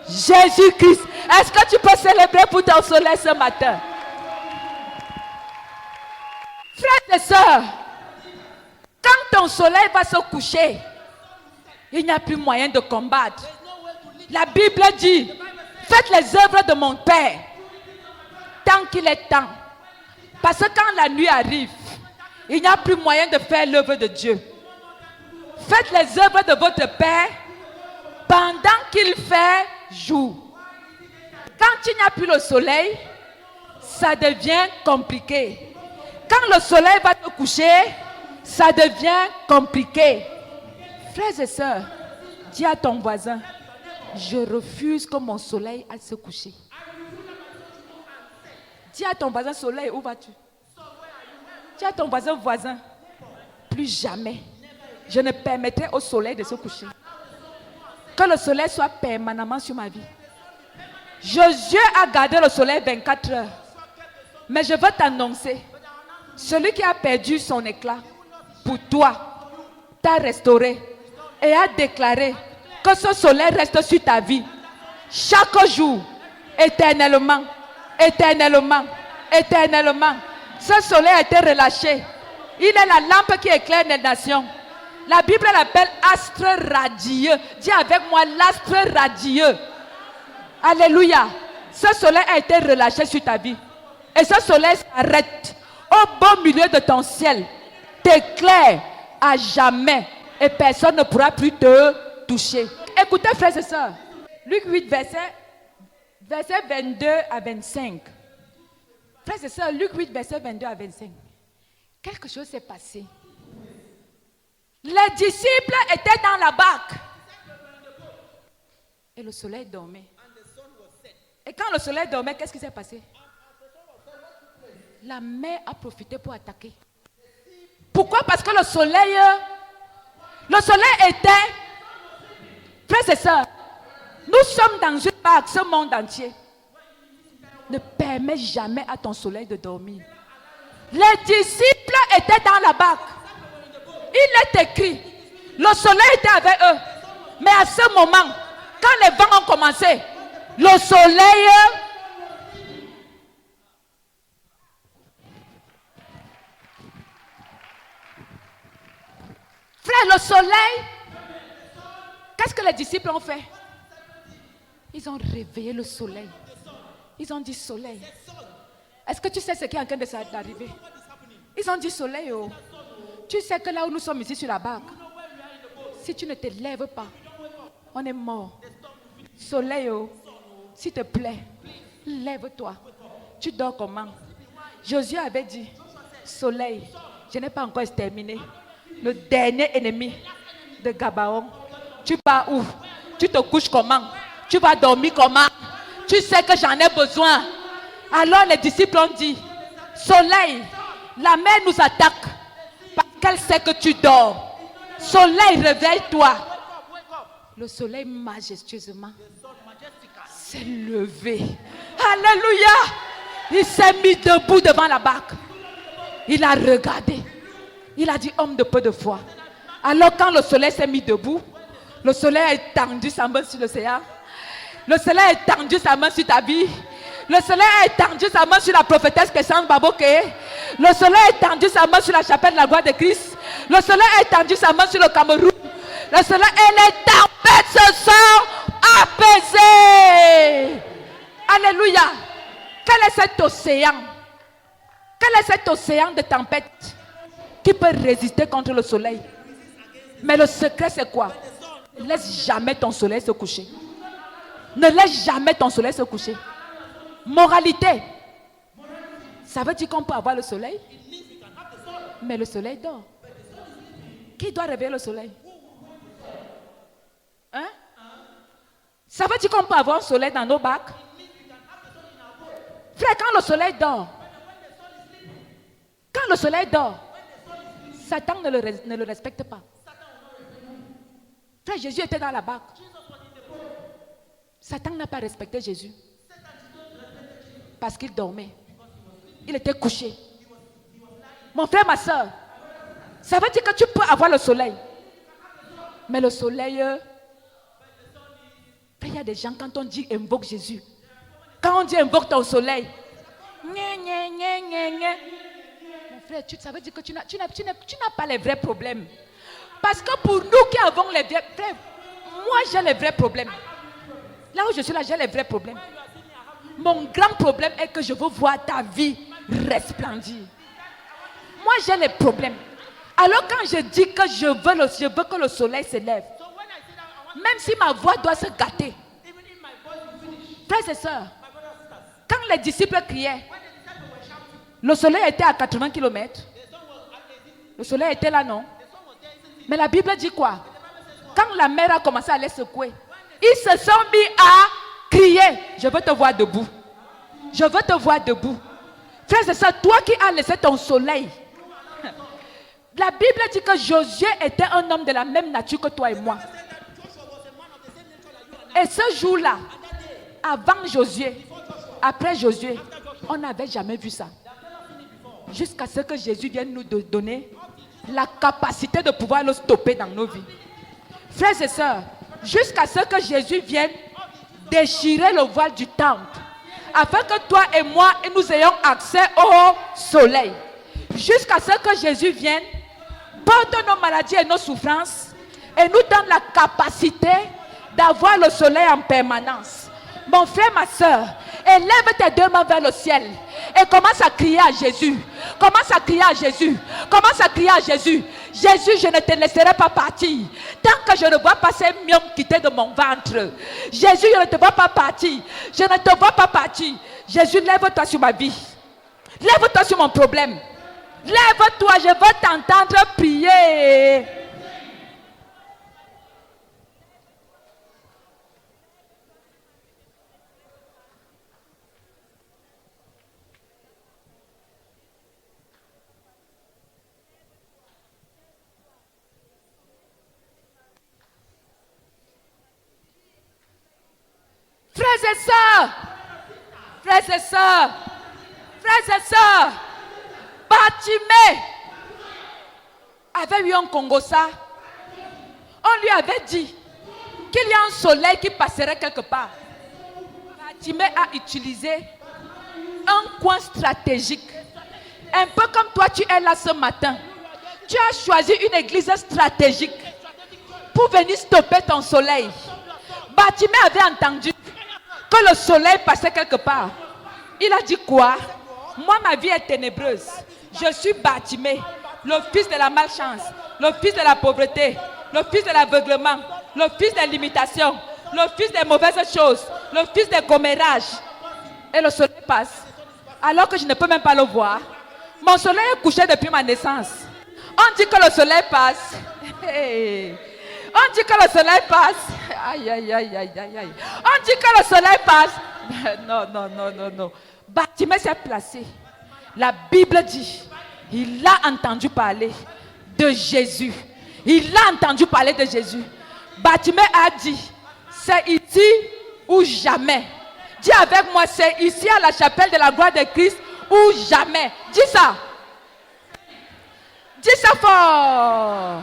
Jésus-Christ. Est-ce que tu peux célébrer pour ton soleil ce matin? Frères et sœurs, quand ton soleil va se coucher, il n'y a plus moyen de combattre. La Bible dit, faites les œuvres de mon Père tant qu'il est temps. Parce que quand la nuit arrive, il n'y a plus moyen de faire l'œuvre de Dieu. Faites les œuvres de votre Père pendant qu'il fait jour. Quand il n'y a plus le soleil, ça devient compliqué. Quand le soleil va te coucher, ça devient compliqué. Frères et sœurs, dis à ton voisin, je refuse que mon soleil aille se coucher. Dis à ton voisin, soleil, où vas-tu? Dis à ton voisin, plus jamais, je ne permettrai au soleil de se coucher. Que le soleil soit permanemment sur ma vie. Josué a gardé le soleil 24 heures. Mais je veux t'annoncer, celui qui a perdu son éclat, pour toi, t'a restauré et a déclaré que ce soleil reste sur ta vie. Chaque jour, éternellement, éternellement, éternellement. Ce soleil a été relâché. Il est la lampe qui éclaire les nations. La Bible l'appelle astre radieux. Dis avec moi, l'astre radieux. Alléluia. Ce soleil a été relâché sur ta vie. Et ce soleil s'arrête au beau milieu de ton ciel. T'éclaire à jamais. Et personne ne pourra plus te toucher. Écoutez, frères et sœurs. Luc 8, verset 22 à 25. Frères et sœurs, Luc 8, verset 22 à 25. Quelque chose s'est passé. Les disciples étaient dans la barque. Et le soleil dormait. Et quand le soleil dormait, qu'est-ce qui s'est passé? La mer a profité pour attaquer. Pourquoi? Parce que le soleil était. Frères et sœurs, nous sommes dans une barque, ce monde entier. Ne permets jamais à ton soleil de dormir. Les disciples étaient dans la barque. Il est écrit, le soleil était avec eux. Mais à ce moment, quand les vents ont commencé, le soleil... Frère, le soleil, qu'est-ce que les disciples ont fait? Ils ont réveillé le soleil. Ils ont dit, soleil, est-ce que tu sais ce qui est en train d'arriver? Ils ont dit, soleil, oh, tu sais que là où nous sommes ici sur la barque, si tu ne te lèves pas, on est mort. Soleil, oh, s'il te plaît, lève-toi. Tu dors comment? Josué avait dit, soleil, je n'ai pas encore exterminé le dernier ennemi de Gabaon. Tu pars où? Tu te couches comment? Tu vas dormir comment? Tu sais que j'en ai besoin. Alors les disciples ont dit, soleil, la mer nous attaque parce qu'elle sait que tu dors. Soleil, réveille-toi. Le soleil majestueusement s'est levé. Alléluia. Il s'est mis debout devant la barque. Il a regardé. Il a dit, homme de peu de foi. Alors quand le soleil s'est mis debout, le soleil a étendu sa main sur l'océan. Le soleil a étendu sa main sur ta vie. Le soleil a étendu sa main sur la prophétesse Kessane Baboke. Le soleil a étendu sa main sur la chapelle de la gloire de Christ. Le soleil a étendu sa main sur le Cameroun. Le soleil et les tempêtes se sont apaisées. Alléluia. Quel est cet océan? Quel est cet océan de tempête qui peut résister contre le soleil? Mais le secret c'est quoi? Ne laisse jamais ton soleil se coucher. Ne laisse jamais ton soleil se coucher. Moralité. Ça veut dire qu'on peut avoir le soleil, mais le soleil dort. Qui doit réveiller le soleil? Hein? Ça veut dire qu'on peut avoir un soleil dans nos bacs. Frère, quand le soleil dort, Satan ne le respecte pas. Frère, Jésus était dans la barque. Satan n'a pas respecté Jésus parce qu'il dormait. Il était couché. Mon frère, ma soeur, ça veut dire que tu peux avoir le soleil. Mais le soleil, il y a des gens, quand on dit invoque Jésus, quand on dit invoque ton soleil, mon frère, ça veut dire que tu n'as pas les vrais problèmes. Parce que pour nous qui avons les vrais problèmes, moi j'ai les vrais problèmes. Là où je suis là, j'ai les vrais problèmes. Mon grand problème est que je veux voir ta vie resplendir. Moi j'ai les problèmes. Alors quand je dis que je veux que le soleil se lève, même si ma voix doit se gâter, frères et sœurs, quand les disciples criaient, le soleil était à 80 km. Le soleil était là, non? Mais la Bible dit quoi? Quand la mer a commencé à les secouer, ils se sont mis à crier. Je veux te voir debout. Je veux te voir debout. Frères et sœurs, toi qui as laissé ton soleil, la Bible dit que Josué était un homme de la même nature que toi et moi. Et ce jour-là, avant Josué, après Josué, on n'avait jamais vu ça. Jusqu'à ce que Jésus vienne nous donner la capacité de pouvoir le stopper dans nos vies. Frères et sœurs, jusqu'à ce que Jésus vienne déchirer le voile du temple, afin que toi et moi, nous ayons accès au soleil. Jusqu'à ce que Jésus vienne, porte nos maladies et nos souffrances, et nous donne la capacité d'avoir le soleil en permanence. Mon frère, ma soeur, élève tes deux mains vers le ciel et commence à crier à Jésus. Commence à crier à Jésus. Commence à crier à Jésus. Jésus, je ne te laisserai pas partir tant que je ne vois pas ces miomes quitter de mon ventre. Jésus, je ne te vois pas partir. Je ne te vois pas partir. Jésus, lève-toi sur ma vie. Lève-toi sur mon problème. Lève-toi, je veux t'entendre prier. Frères et sœurs, frères et sœurs, frères et sœurs, Bartimée avait eu un Congossa. On lui avait dit qu'il y a un soleil qui passerait quelque part. Bartimée a utilisé un coin stratégique. Un peu comme toi tu es là ce matin. Tu as choisi une église stratégique pour venir stopper ton soleil. Bartimée avait entendu que le soleil passait quelque part. Il a dit quoi? Moi, ma vie est ténébreuse. Je suis Bartimée, le fils de la malchance, le fils de la pauvreté, le fils de l'aveuglement, le fils des limitations, le fils des mauvaises choses, le fils des commérages. Et le soleil passe. Alors que je ne peux même pas le voir. Mon soleil est couché depuis ma naissance. On dit que le soleil passe. Hey. On dit que le soleil passe. Aïe, aïe, aïe, aïe, aïe, aïe. On dit que le soleil passe. Non, non, non, non, non. Bartimée s'est placé. La Bible dit, il a entendu parler de Jésus. Il a entendu parler de Jésus. Bartimée a dit, c'est ici ou jamais. Dis avec moi, c'est ici à la chapelle de la gloire de Christ ou jamais. Dis ça. Dis ça fort.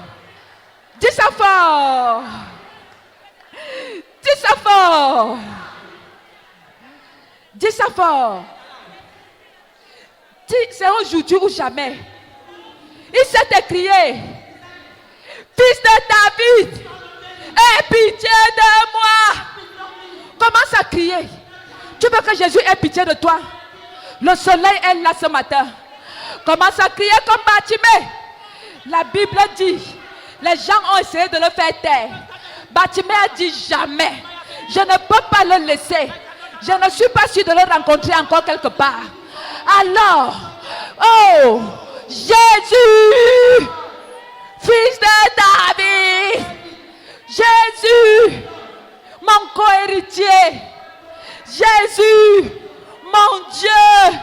Dis ça fort. Dis ça fort. Dis ça fort. Dis, c'est aujourd'hui ou jamais. Il s'est écrié, fils de David, aie pitié de moi. Commence à crier. Tu veux que Jésus ait pitié de toi? Le soleil est là ce matin. Commence à crier comme Bartimée. La Bible dit, les gens ont essayé de le faire taire. Bartimée a dit jamais. Je ne peux pas le laisser. Je ne suis pas sûr de le rencontrer encore quelque part. Alors, oh, Jésus, fils de David, Jésus, mon co-héritier, Jésus, mon Dieu,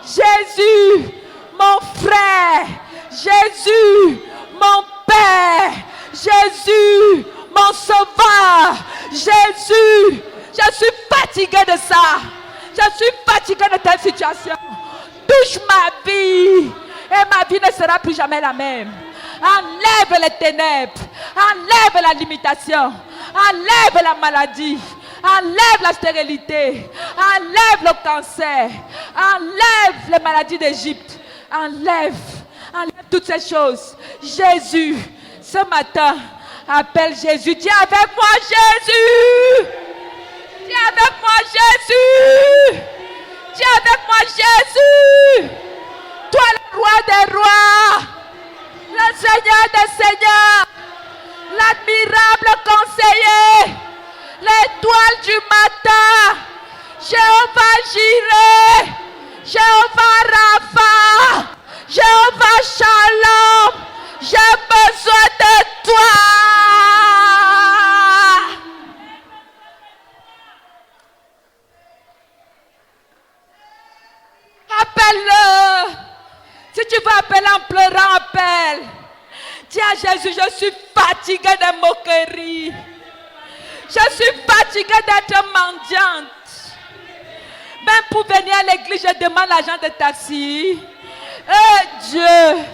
Jésus, mon frère, Jésus, mon Père, Jésus, mon sauveur, Jésus, je suis fatigué de ça. Je suis fatigué de telle situation. Touche ma vie. Et ma vie ne sera plus jamais la même. Enlève les ténèbres. Enlève la limitation. Enlève la maladie. Enlève la stérilité. Enlève le cancer. Enlève les maladies d'Égypte. Enlève toutes ces choses. Jésus, ce matin, appelle Jésus. Dis avec moi, Jésus. Dis avec moi, Jésus. Dis avec moi, Jésus. Toi, le roi des rois, le Seigneur des seigneurs, l'admirable conseiller, l'étoile du matin, Jéhovah Jireh, Jéhovah Rapha, Jéhovah Shalom, j'ai besoin de toi. Appelle-le. Si tu veux appeler en pleurant, appelle. Dis à Jésus, je suis fatiguée des moqueries. Je suis fatiguée d'être mendiante. Même pour venir à l'église, je demande l'agent de taxi. Dieu,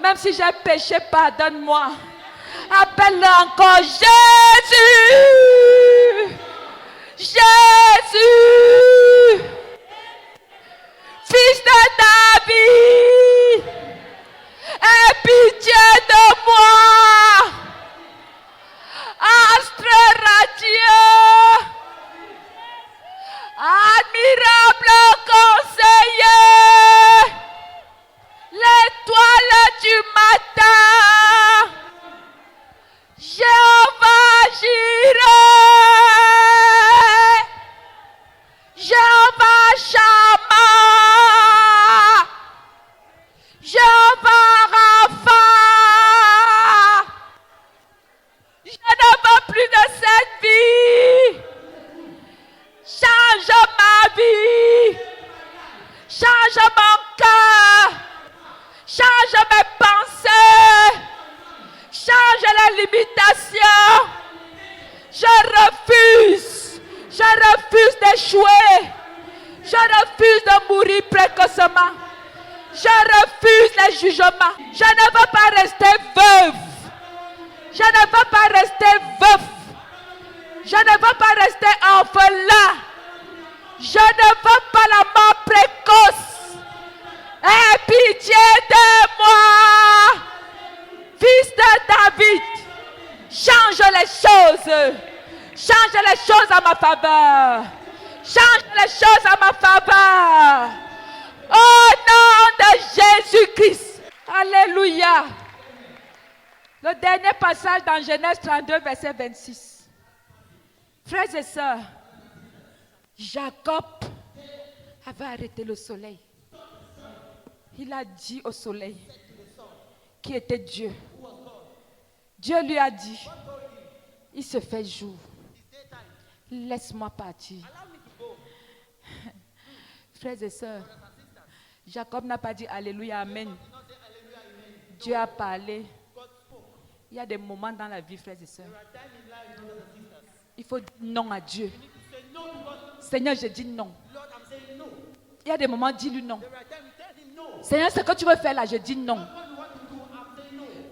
même si j'ai péché, pardonne-moi. Appelle-le encore. Jésus. Jésus. Fils de David, aie pitié de moi. Astre radieux, admirable conseiller, l'étoile du matin, Jéhovah Jireh, Jéhovah Shammah, Jéhovah Rapha. Je ne veux plus de cette vie. Change ma vie. Change mon cœur. Change mes pensées. Change les limitations. Je refuse d'échouer. Je refuse de mourir précocement. Je refuse les jugements. Je ne veux pas rester veuve. Je ne veux pas rester veuf. Je ne veux pas rester orphelin. Je ne veux pas la mort précoce. Aie pitié de moi. Fils de David, change les choses. Change les choses à ma faveur. Change les choses à ma faveur. Au nom de Jésus-Christ. Alléluia. Le dernier passage dans Genèse 32, verset 26. Frères et sœurs, Jacob avait arrêté le soleil. Il a dit au soleil qui était Dieu. Dieu lui a dit, il se fait jour. Laisse-moi partir. Frères et sœurs, Jacob n'a pas dit Alléluia, Amen. Dieu a parlé. Il y a des moments dans la vie, frères et sœurs. Il faut dire non à Dieu. Seigneur, je dis non. Il y a des moments, dis-lui non. Seigneur, ce que tu veux faire là, je dis non.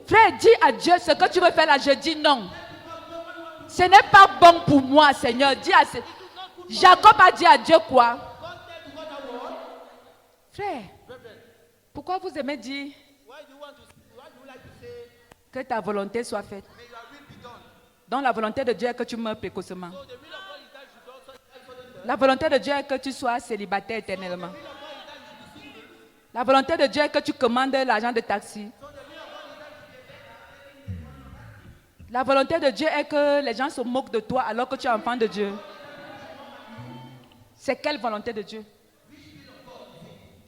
Frère, dis à Dieu, ce que tu veux faire là, je dis non. Ce n'est pas bon pour moi, Seigneur. Dis à Jacob a dit à Dieu quoi? Frère, pourquoi vous aimez dire que ta volonté soit faite? Donc la volonté de Dieu est que tu meurs précocement. La volonté de Dieu est que tu sois célibataire éternellement. La volonté de Dieu est que tu commandes l'argent de taxi. La volonté de Dieu est que les gens se moquent de toi alors que tu es enfant de Dieu. C'est quelle volonté de Dieu?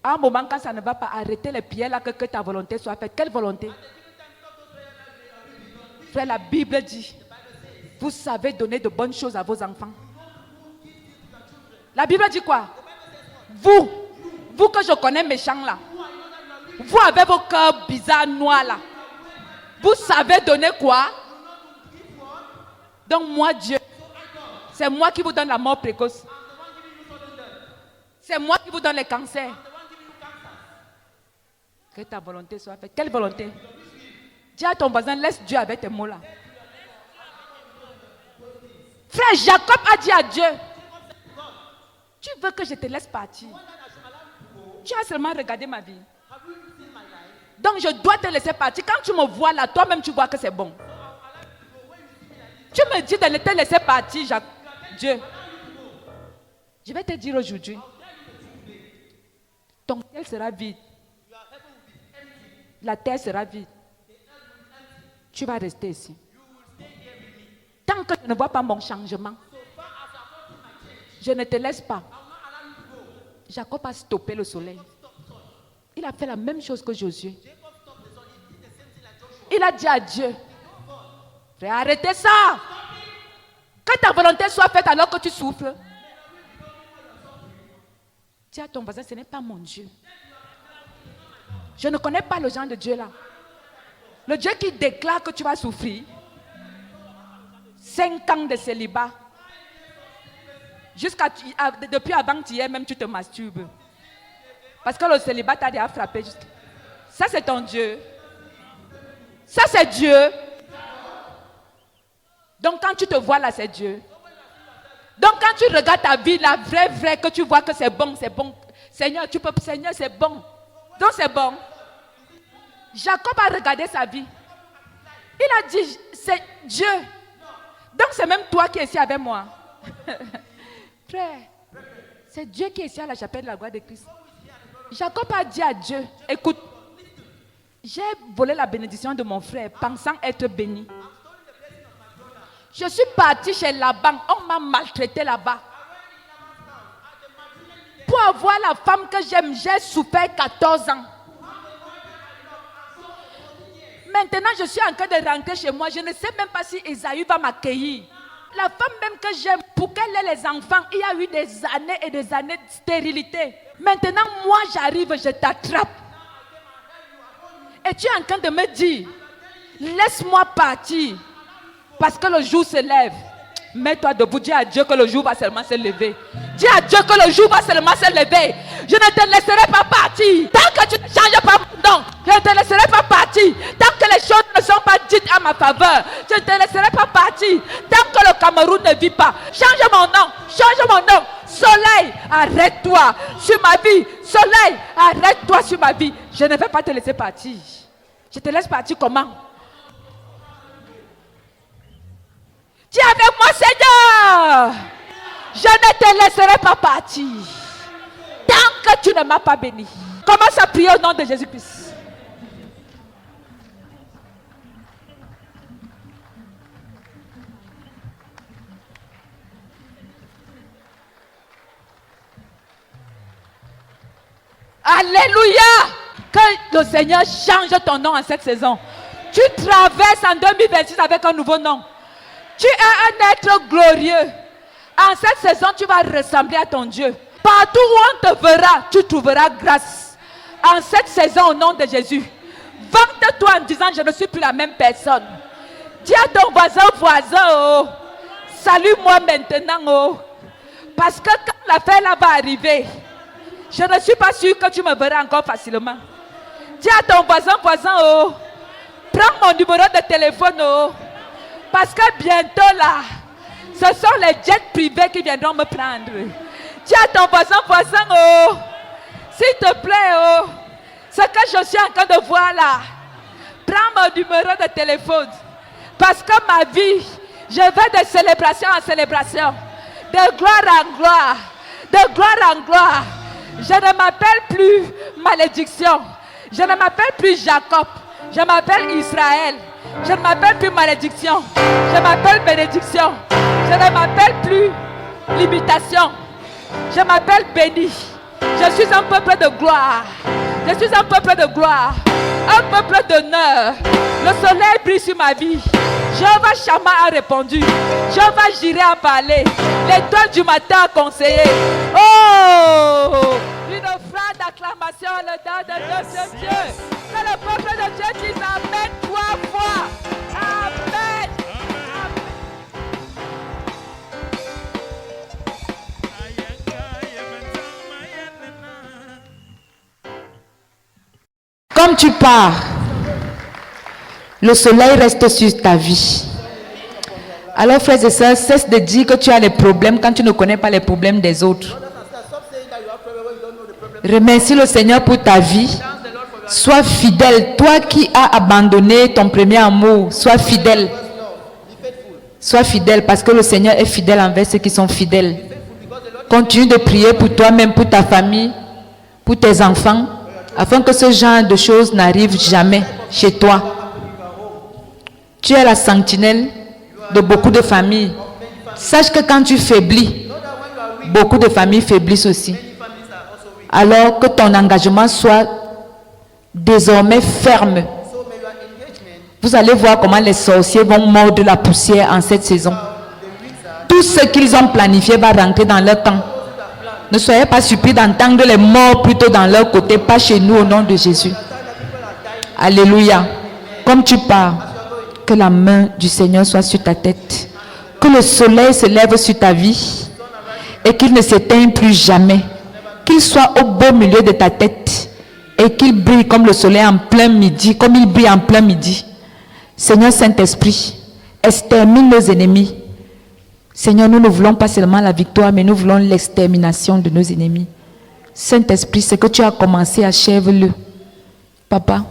À un moment quand ça ne va pas, arrêter les prières là que ta volonté soit faite. Quelle volonté? Frère, la Bible dit, vous savez donner de bonnes choses à vos enfants. La Bible dit quoi? Vous que je connais méchants là, vous avez vos cœurs bizarres noirs là, vous savez donner quoi? Donc moi Dieu, c'est moi qui vous donne la mort précoce. C'est moi qui vous donne les cancers. Que ta volonté soit faite. Quelle volonté? Dis à ton voisin, laisse Dieu avec tes mots là. Frère, Jacob a dit à Dieu, tu veux que je te laisse partir? Tu as seulement regardé ma vie. Donc je dois te laisser partir. Quand tu me vois là, toi-même tu vois que c'est bon. Tu me dis de te laisser partir, Dieu. Je vais te dire aujourd'hui, ton ciel sera vide. La terre sera vide. Tu vas rester ici. Tant que je ne vois pas mon changement, je ne te laisse pas. Jacob a stoppé le soleil. Il a fait la même chose que Josué. Il a dit à Dieu, frère, arrêtez ça. Que ta volonté soit faite alors que tu souffres. Dis à ton voisin, ce n'est pas mon Dieu. Je ne connais pas le genre de Dieu là. Le Dieu qui déclare que tu vas souffrir. 5 ans de célibat. Depuis avant-hier même tu te masturbes. Parce que le célibat t'a déjà frappé. Ça c'est ton Dieu. Ça c'est Dieu. Donc quand tu te vois là, c'est Dieu. Donc quand tu regardes ta vie, la vraie, que tu vois que c'est bon, c'est bon. Seigneur, Seigneur, c'est bon. Donc c'est bon. Jacob a regardé sa vie. Il a dit, c'est Dieu. Donc c'est même toi qui es ici avec moi. Frère, c'est Dieu qui est ici à la chapelle de la gloire de Christ. Jacob a dit à Dieu, écoute, j'ai volé la bénédiction de mon frère pensant être béni. Je suis parti chez Laban, on m'a maltraité là-bas. Pour avoir la femme que j'aime, j'ai souffert 14 ans. Maintenant, je suis en train de rentrer chez moi. Je ne sais même pas si Esaü va m'accueillir. La femme même que j'aime, pour qu'elle ait les enfants, il y a eu des années et des années de stérilité. Maintenant, moi, j'arrive, je t'attrape. Et tu es en train de me dire, laisse-moi partir. Parce que le jour se lève. Mets-toi debout, dis à Dieu que le jour va seulement se lever. Dis à Dieu que le jour va seulement se lever. Je ne te laisserai pas partir. Tant que tu ne changes pas mon nom, je ne te laisserai pas partir. Tant que les choses ne sont pas dites à ma faveur, je ne te laisserai pas partir. Tant que le Cameroun ne vit pas, change mon nom, change mon nom. Soleil, arrête-toi sur ma vie. Soleil, arrête-toi sur ma vie. Je ne vais pas te laisser partir. Je te laisse partir comment? Dis avec moi, Seigneur, je ne te laisserai pas partir tant que tu ne m'as pas béni. Commence à prier au nom de Jésus-Christ. Alléluia. Que le Seigneur change ton nom en cette saison. Tu traverses en 2026 avec un nouveau nom. Tu es un être glorieux. En cette saison, tu vas ressembler à ton Dieu. Partout où on te verra, tu trouveras grâce. En cette saison, au nom de Jésus, vante-toi en disant, je ne suis plus la même personne. Dis à ton voisin, oh, salue-moi maintenant, oh. Parce que quand l'affaire là va arriver, je ne suis pas sûr que tu me verras encore facilement. Dis à ton voisin, oh, prends mon numéro de téléphone, oh. Parce que bientôt là, ce sont les jets privés qui viendront me prendre. Dis à ton voisin, oh, s'il te plaît, oh, ce que je suis en train de voir là, prends mon numéro de téléphone. Parce que ma vie, je vais de célébration en célébration, de gloire en gloire, de gloire en gloire. Je ne m'appelle plus malédiction, je ne m'appelle plus Jacob, je m'appelle Israël. Je ne m'appelle plus malédiction. Je m'appelle bénédiction. Je ne m'appelle plus limitation. Je m'appelle béni. Je suis un peuple de gloire. Je suis un peuple de gloire. Un peuple d'honneur. Le soleil brille sur ma vie. Jéhovah Shammah a répondu. Jéhovah Jireh a parlé. L'étoile du matin a conseillé. Oh! Une phrase d'acclamation à le nom de notre Dieu. Que le peuple de Dieu dise Amen 3 fois. Amen. quand tu pars, le soleil reste sur ta vie. Alors, frères et sœurs, cesse de dire que tu as les problèmes quand tu ne connais pas les problèmes des autres. Remercie le Seigneur pour ta vie. Sois fidèle. Toi qui as abandonné ton premier amour, sois fidèle. Sois fidèle parce que le Seigneur est fidèle envers ceux qui sont fidèles. Continue de prier pour toi-même, pour ta famille, pour tes enfants, afin que ce genre de choses n'arrive jamais chez toi. Tu es la sentinelle de beaucoup de familles. Sache que quand tu faiblis, beaucoup de familles faiblissent aussi. Alors que ton engagement soit désormais ferme. Vous allez voir comment les sorciers vont mordre la poussière en cette saison. Tout ce qu'ils ont planifié va rentrer dans leur camp. Ne soyez pas surpris d'entendre les morts plutôt dans leur côté, pas chez nous au nom de Jésus. Alléluia. Comme tu pars, que la main du Seigneur soit sur ta tête. Que le soleil se lève sur ta vie et qu'il ne s'éteigne plus jamais. Qu'il soit au beau milieu de ta tête et qu'il brille comme le soleil en plein midi, comme il brille en plein midi. Seigneur Saint-Esprit, extermine nos ennemis. Seigneur, nous ne voulons pas seulement la victoire, mais nous voulons l'extermination de nos ennemis. Saint-Esprit, ce que tu as commencé, achève-le. Papa,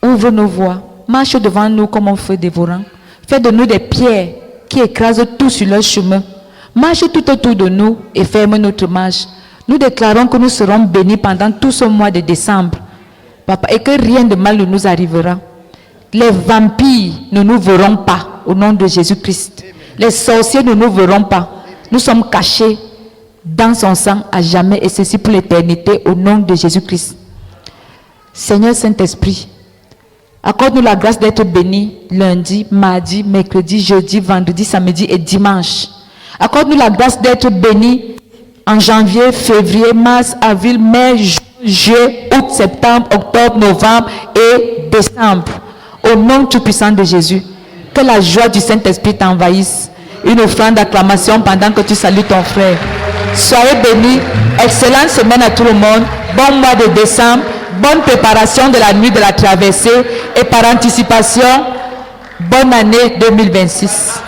ouvre nos voies, marche devant nous comme un feu dévorant. Fais de nous des pierres qui écrasent tout sur leur chemin. Marche tout autour de nous et ferme notre marche. Nous déclarons que nous serons bénis pendant tout ce mois de décembre, Papa, et que rien de mal ne nous arrivera. Les vampires ne nous verront pas au nom de Jésus-Christ. Les sorciers ne nous verront pas. Nous sommes cachés dans son sang à jamais et ceci pour l'éternité au nom de Jésus-Christ. Seigneur Saint-Esprit, accorde-nous la grâce d'être bénis lundi, mardi, mercredi, jeudi, vendredi, samedi et dimanche. Accorde-nous la grâce d'être bénis en janvier, février, mars, avril, mai, juillet, août, septembre, octobre, novembre et décembre. Au nom tout-puissant de Jésus, que la joie du Saint-Esprit t'envahisse. Une offrande d'acclamation pendant que tu salues ton frère. Soyez bénis. Excellente semaine à tout le monde. Bon mois de décembre. Bonne préparation de la nuit de la traversée. Et par anticipation, bonne année 2026.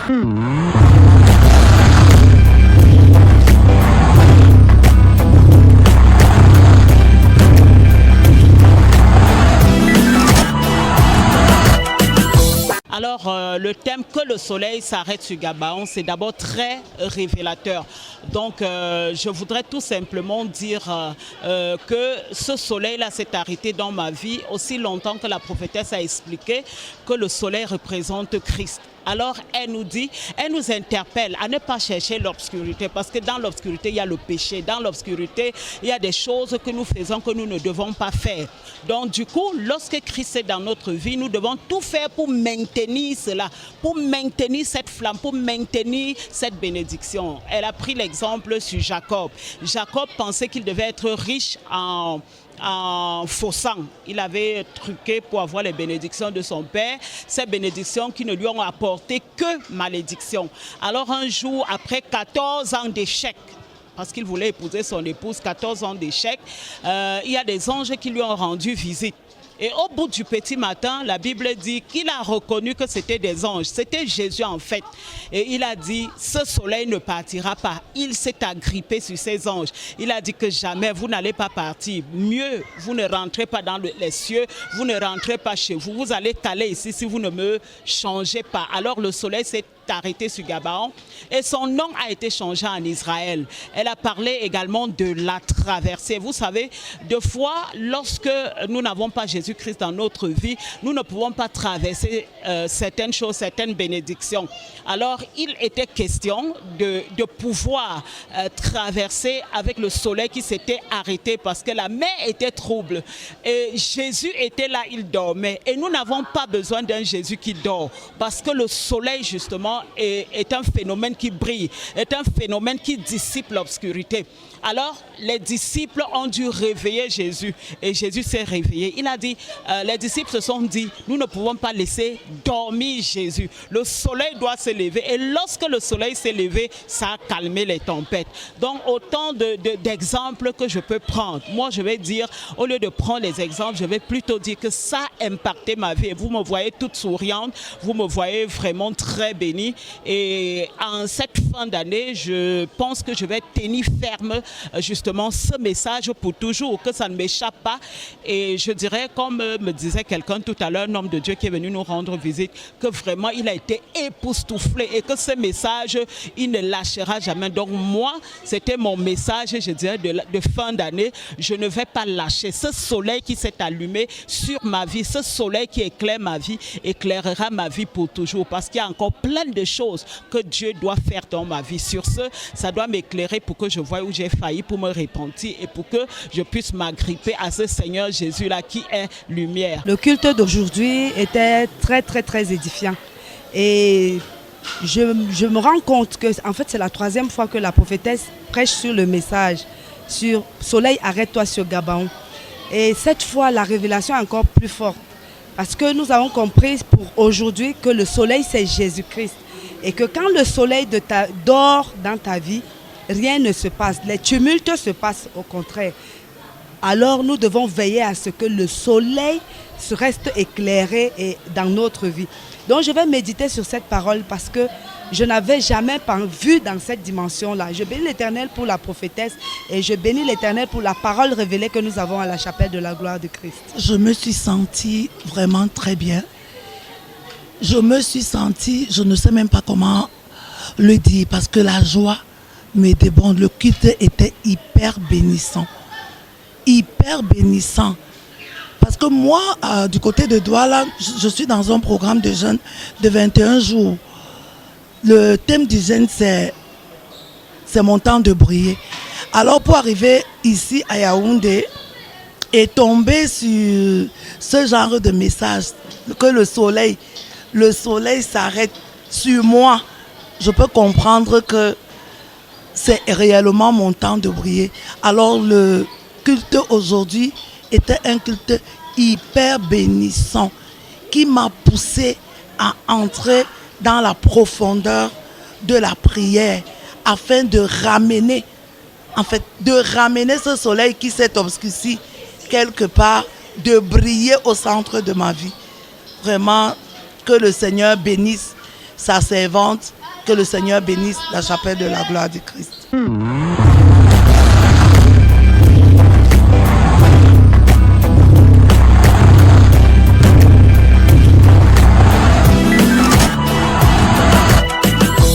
Alors, le thème que le soleil s'arrête sur Gabaon, c'est d'abord très révélateur. Donc, je voudrais tout simplement dire que ce soleil-là s'est arrêté dans ma vie aussi longtemps que la prophétesse a expliqué que le soleil représente Christ. Alors, elle nous dit, elle nous interpelle à ne pas chercher l'obscurité parce que dans l'obscurité, il y a le péché. Dans l'obscurité, il y a des choses que nous faisons que nous ne devons pas faire. Donc, du coup, lorsque Christ est dans notre vie, nous devons tout faire pour maintenir cela, pour maintenir cette flamme, pour maintenir cette bénédiction. Elle a pris l'exemple sur Jacob. Jacob pensait qu'il devait être riche en faux sang. Il avait truqué pour avoir les bénédictions de son père, ces bénédictions qui ne lui ont apporté que malédiction. Alors un jour, après 14 ans d'échec, parce qu'il voulait épouser son épouse, 14 ans d'échec, il y a des anges qui lui ont rendu visite. Et au bout du petit matin, la Bible dit qu'il a reconnu que c'était des anges. C'était Jésus en fait. Et il a dit, ce soleil ne partira pas. Il s'est agrippé sur ces anges. Il a dit que jamais vous n'allez pas partir. Mieux, vous ne rentrez pas dans les cieux. Vous ne rentrez pas chez vous. Vous allez caler ici si vous ne me changez pas. Alors le soleil s'est arrêté sur Gabaon et son nom a été changé en Israël. Elle a parlé également de la traversée. Vous savez, deux fois, lorsque nous n'avons pas Jésus-Christ dans notre vie, nous ne pouvons pas traverser certaines choses, certaines bénédictions. Alors, il était question de pouvoir traverser avec le soleil qui s'était arrêté parce que la mer était trouble. Et Jésus était là, il dormait. Et nous n'avons pas besoin d'un Jésus qui dort parce que le soleil, justement, est un phénomène qui brille, est un phénomène qui dissipe l'obscurité. Alors, les disciples ont dû réveiller Jésus et Jésus s'est réveillé. Il a dit, les disciples se sont dit, nous ne pouvons pas laisser dormir Jésus. Le soleil doit se lever et lorsque le soleil s'est levé, ça a calmé les tempêtes. Donc, autant d'exemples que je peux prendre. Moi, je vais dire, au lieu de prendre les exemples, je vais plutôt dire que ça a impacté ma vie. Et vous me voyez toute souriante, vous me voyez vraiment très bénie. Et en cette fin d'année, je pense que je vais tenir ferme justement ce message pour toujours, que ça ne m'échappe pas. Et je dirais, comme me disait quelqu'un tout à l'heure, un homme de Dieu qui est venu nous rendre visite, que vraiment il a été époustouflé et que ce message, il ne lâchera jamais. Donc moi, c'était mon message, je dirais, de fin d'année. Je ne vais pas lâcher. Ce soleil qui s'est allumé sur ma vie, ce soleil qui éclaire ma vie, éclairera ma vie pour toujours. Parce qu'il y a encore plein de choses que Dieu doit faire dans ma vie. Sur ce, ça doit m'éclairer pour que je voie où j'ai failli, pour me repentir et pour que je puisse m'agripper à ce Seigneur Jésus-là qui est lumière. Le culte d'aujourd'hui était très édifiant. Et je me rends compte que en fait, c'est la 3e fois que la prophétesse prêche sur le message, sur « Soleil, arrête-toi sur Gabaon ». Et cette fois, la révélation est encore plus forte. Parce que nous avons compris pour aujourd'hui que le soleil, c'est Jésus-Christ. Et que quand le soleil dort dans ta vie, rien ne se passe. Les tumultes se passent au contraire. Alors nous devons veiller à ce que le soleil reste éclairé dans notre vie. Donc je vais méditer sur cette parole parce que je n'avais jamais vu dans cette dimension-là. Je bénis l'Éternel pour la prophétesse et je bénis l'Éternel pour la parole révélée que nous avons à la chapelle de la gloire de Christ. Je me suis sentie vraiment très bien. Je me suis sentie, je ne sais même pas comment le dire, parce que la joie me déborde. Le culte était hyper bénissant. Hyper bénissant. Parce que moi, du côté de Douala, je suis dans un programme de jeûne de 21 jours. Le thème du jeûne, c'est mon temps de briller. Alors pour arriver ici à Yaoundé et tomber sur ce genre de message, que le soleil s'arrête sur moi, je peux comprendre que c'est réellement mon temps de briller. Alors le culte aujourd'hui était un culte hyper bénissant qui m'a poussé à entrer dans la profondeur de la prière afin de ramener ce soleil qui s'est obscurci quelque part, de briller au centre de ma vie. Vraiment, que le Seigneur bénisse sa servante, que le Seigneur bénisse la chapelle de la gloire du Christ.